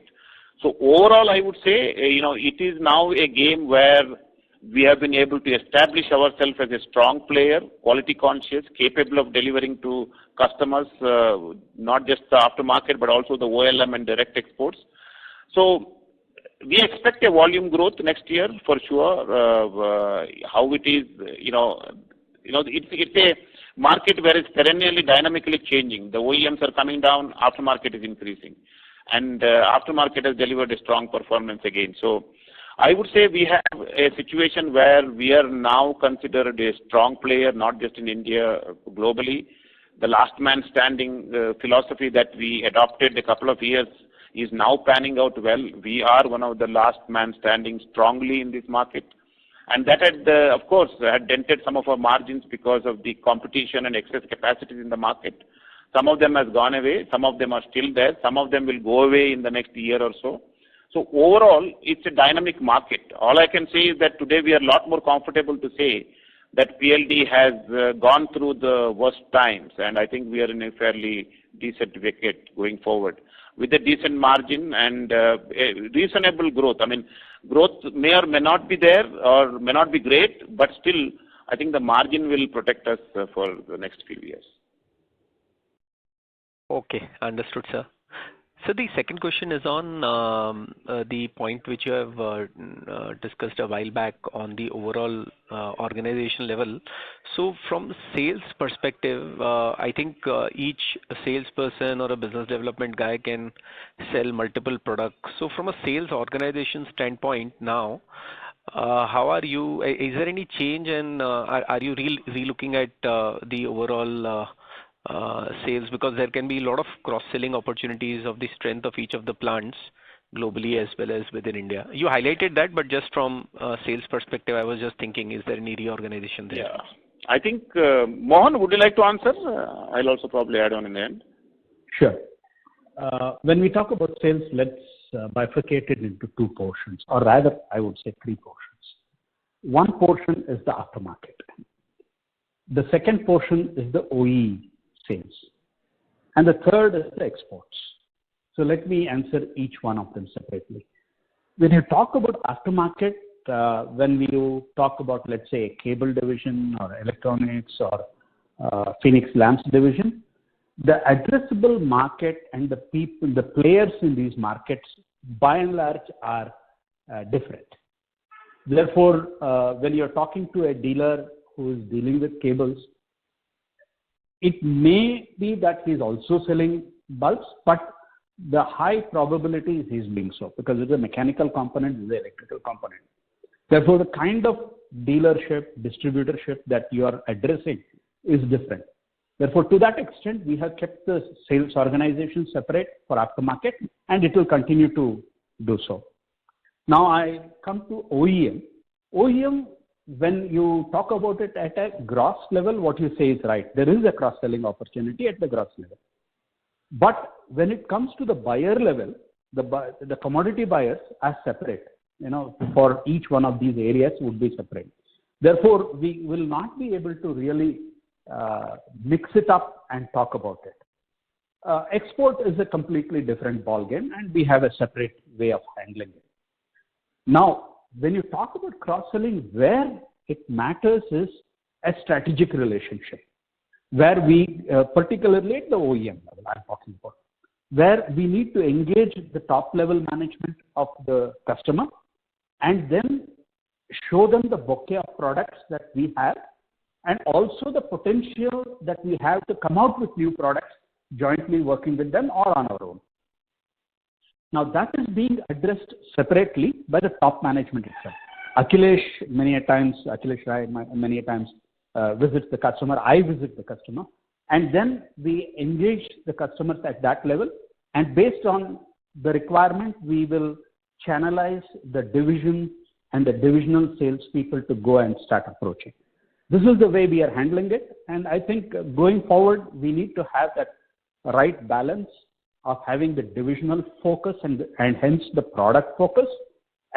So overall, I would say, it is now a game where we have been able to establish ourselves as a strong player, quality conscious, capable of delivering to customers, not just the aftermarket, but also the OLM and direct exports. So we expect a volume growth next year for sure. How it is, it's a market where it's perennially dynamically changing. The OEMs are coming down, aftermarket is increasing, and aftermarket has delivered a strong performance again. So I would say we have a situation where we are now considered a strong player, not just in India, globally. The last man standing philosophy that we adopted a couple of years is now panning out well. We are one of the last man standing strongly in this market. And that had, of course, had dented some of our margins because of the competition and excess capacities in the market. Some of them has gone away. Some of them are still there. Some of them will go away in the next year or so. So overall, it's a dynamic market. All I can say is that today we are a lot more comfortable to say that PLD has gone through the worst times, and I think we are in a fairly decent wicket going forward, with a decent margin and a reasonable growth. I mean, growth may or may not be there or may not be great, but still, I think the margin will protect us for the next few years. Okay, understood, sir. So the second question is on the point which you have discussed a while back on the overall organization level. So from sales perspective, I think each salesperson or a business development guy can sell multiple products. So from a sales organization standpoint now, how are you? Is there any change, and are you re-looking at the overall sales, because there can be a lot of cross-selling opportunities of the strength of each of the plants globally as well as within India. You highlighted that, but just from a sales perspective, I was just thinking, is there any reorganization there? Yeah. I think, Mohan, would you like to answer? I'll also probably add on in the end. Sure. When we talk about sales, let's bifurcate it into two portions, or rather, I would say three portions. One portion is the aftermarket. The second portion is the OE sales. And the third is the exports. So let me answer each one of them separately. When you talk about aftermarket, when you talk about, let's say, a cable division or electronics or Phoenix Lamps division, the addressable market and the people, the players in these markets, by and large, are different. Therefore, when you're talking to a dealer who is dealing with cables, it may be that he's also selling bulbs, but the high probability is he's doing so, because it's a mechanical component, it's an electrical component. Therefore, the kind of dealership, distributorship that you are addressing is different. Therefore, to that extent, we have kept the sales organization separate for aftermarket, and it will continue to do so. Now, I come to OEM. OEM, when you talk about it at a gross level, what you say is right. There is a cross-selling opportunity at the gross level. But when it comes to the buyer level, the commodity buyers are separate. For each one of these areas would be separate. Therefore, we will not be able to really mix it up and talk about it. Export is a completely different ballgame, and we have a separate way of handling it. Now, when you talk about cross-selling, where it matters is a strategic relationship, where we, particularly at the OEM level, I'm talking about, where we need to engage the top-level management of the customer and then show them the bouquet of products that we have, and also the potential that we have to come out with new products jointly working with them or on our own. Now, that is being addressed separately by the top management itself. Akhilesh Rai many times visits the customer, I visit the customer, and then we engage the customers at that level, and based on the requirement, we will channelize the division and the divisional salespeople to go and start approaching. This is the way we are handling it, and I think going forward, we need to have that right balance of having the divisional focus and hence the product focus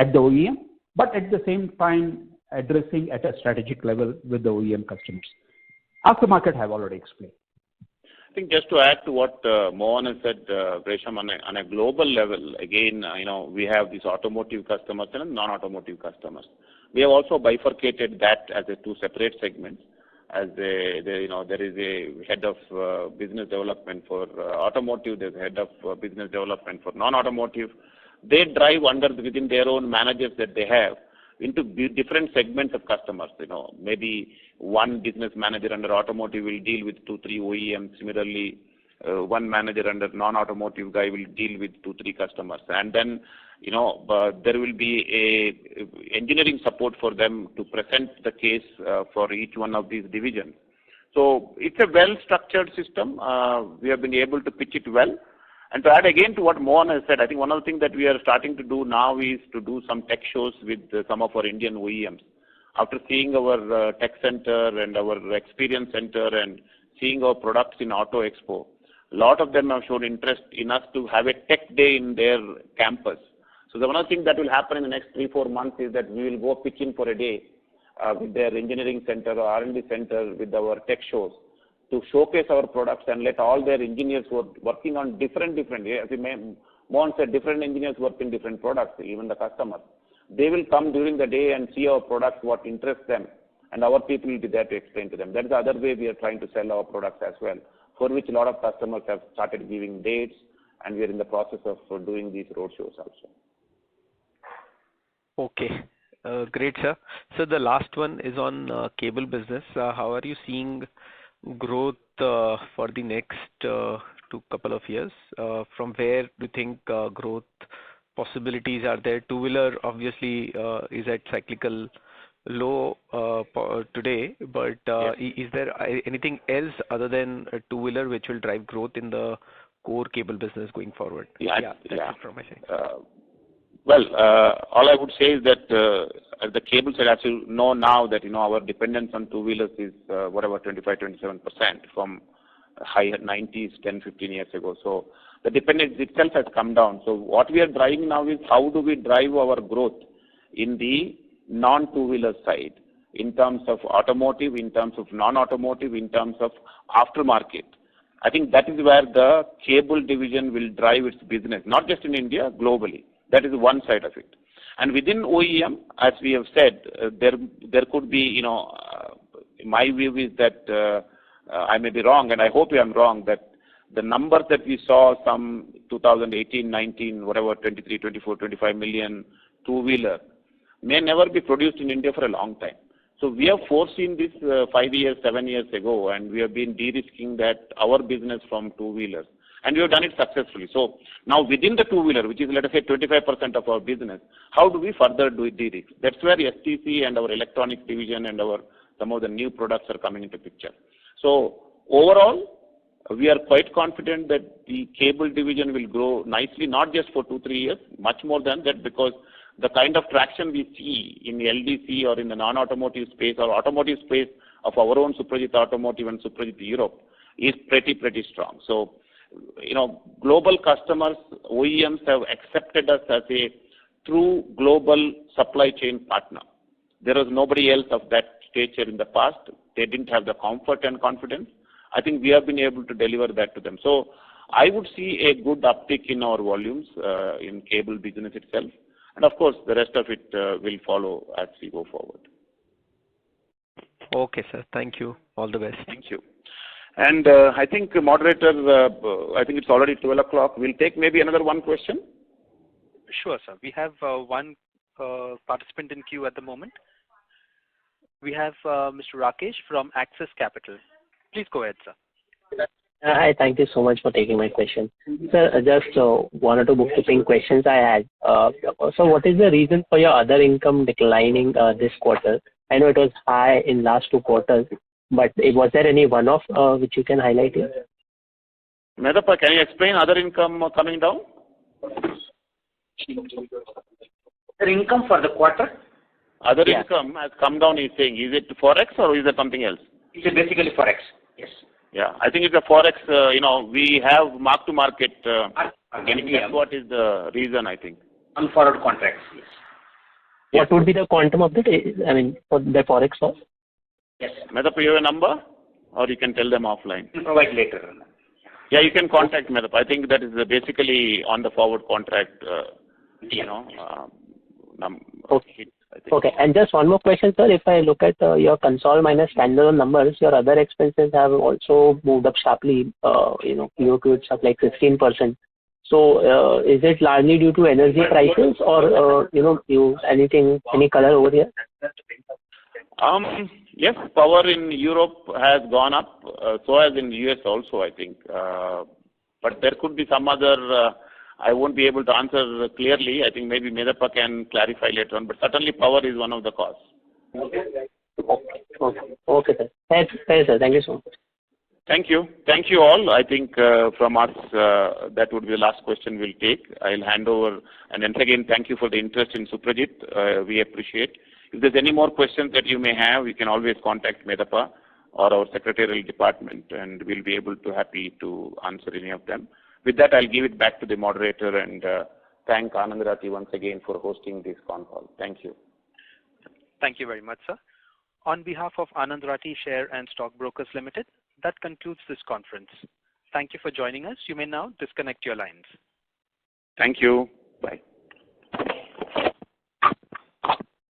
at the OEM, but at the same time addressing at a strategic level with the OEM customers. Aftermarket, I have already explained. I think just to add to what Mohan has said, Gresham, on a global level, again, we have these automotive customers and non-automotive customers. We have also bifurcated that as two separate segments. There is a head of business development for automotive, there's a head of business development for non-automotive. They drive within their own managers that they have into different segments of customers. Maybe one business manager under automotive will deal with 2-3 OEMs. Similarly, one manager under non-automotive guy will deal with 2-3 customers. And then, there will be a engineering support for them to present the case for each one of these divisions. So it's a well-structured system. We have been able to pitch it well. And to add again to what Mohan has said, I think one of the things that we are starting to do now is to do some tech shows with some of our Indian OEMs. After seeing our tech center and our experience center and seeing our products in Auto Expo, a lot of them have shown interest in us to have a tech day in their campus. So the one of the things that will happen in the next 3-4 months is that we will go pitch in for a day with their engineering center or R&D center with our tech shows to showcase our products and let all their engineers who are working on different, as Mohan said, different engineers work in different products, even the customers. They will come during the day and see our products, what interests them, and our people will be there to explain to them. That is the other way we are trying to sell our products as well, for which a lot of customers have started giving dates and we are in the process of doing these road shows also. Okay. Great, sir. So the last one is on cable business. How are you seeing growth for the next couple of years? From where do you think growth possibilities are there? Two-wheeler obviously is at cyclical low today, but is there anything else other than two-wheeler which will drive growth in the core cable business going forward? That's it from my side. Well, all I would say is that at the cable side, as you know now that our dependence on two-wheelers is whatever 25-27% from high 90s 10-15 years ago. So the dependence itself has come down. So what we are driving now is how do we drive our growth in the non-two-wheeler side in terms of automotive, in terms of non-automotive, in terms of aftermarket. I think that is where the cable division will drive its business, not just in India, globally. That is one side of it. And within OEM, as we have said, there could be, my view is that I may be wrong, and I hope I am wrong, that the numbers that we saw some 2018, 19, whatever, 23, 24, 25 million two-wheeler may never be produced in India for a long time. So we have foreseen this 5 years, 7 years ago, and we have been de-risking that our business from two-wheelers. And we have done it successfully. So now within the two-wheeler, which is let us say 25% of our business, how do we further do de-risk? That's where STC and our electronics division and some of the new products are coming into picture. So overall, we are quite confident that the cable division will grow nicely, not just for 2-3 years, much more than that, because the kind of traction we see in the LDC or in the non-automotive space or automotive space of our own Suprajit Automotive and Suprajit Europe is pretty strong. So, global customers, OEMs have accepted us as a true global supply chain partner. There was nobody else of that stature in the past. They didn't have the comfort and confidence. I think we have been able to deliver that to them. So I would see a good uptick in our volumes in cable business itself. And of course, the rest of it will follow as we go forward. Okay, sir. Thank you. All the best. Thank you. And I think, moderator, I think it's already 12 o'clock. We'll take maybe another one question. Sure, sir. We have one participant in queue at the moment. We have Mr. Rakesh from Axis Capital. Please go ahead, sir. Hi, thank you so much for taking my question. Sir, just one or two bookkeeping questions I had. So what is the reason for your other income declining this quarter? I know it was high in last 2 quarters, but was there any one-off which you can highlight here? Medappa, can you explain other income coming down? Other income for the quarter? Other income has come down, he's saying. Is it Forex or is it something else? It's basically Forex, yes. Yeah, I think it's a Forex, we have mark-to-market. That's what is the reason, I think. On forward contracts, yes. What would be the quantum of it, for the Forex loss? Yes. Medappa, you have a number? Or you can tell them offline? We'll provide later. Yeah, you can contact Medappa. I think that is basically on the forward contract, Okay. Okay, and just one more question, sir. If I look at your console minus standalone numbers, your other expenses have also moved up sharply. QOQ it's up like 16%. So is it largely due to energy prices or any color over here? Yes, power in Europe has gone up, so has in US also, I think. But there could be some other. I won't be able to answer clearly. I think maybe Medappa can clarify later on, but certainly power is one of the causes. Okay, sir. Thanks, sir. Thank you so much. Thank you. Thank you all. I think from us, that would be the last question we'll take. I'll hand over. And once again, thank you for the interest in Suprajit. We appreciate. If there's any more questions that you may have, you can always contact Medappa or our secretarial department, and we'll be happy to answer any of them. With that, I'll give it back to the moderator and thank Anand Rathi once again for hosting this Concall. Thank you. Thank you very much, sir. On behalf of Anand Rathi Share and Stock Brokers Limited, that concludes this conference. Thank you for joining us. You may now disconnect your lines. Thank you. Bye.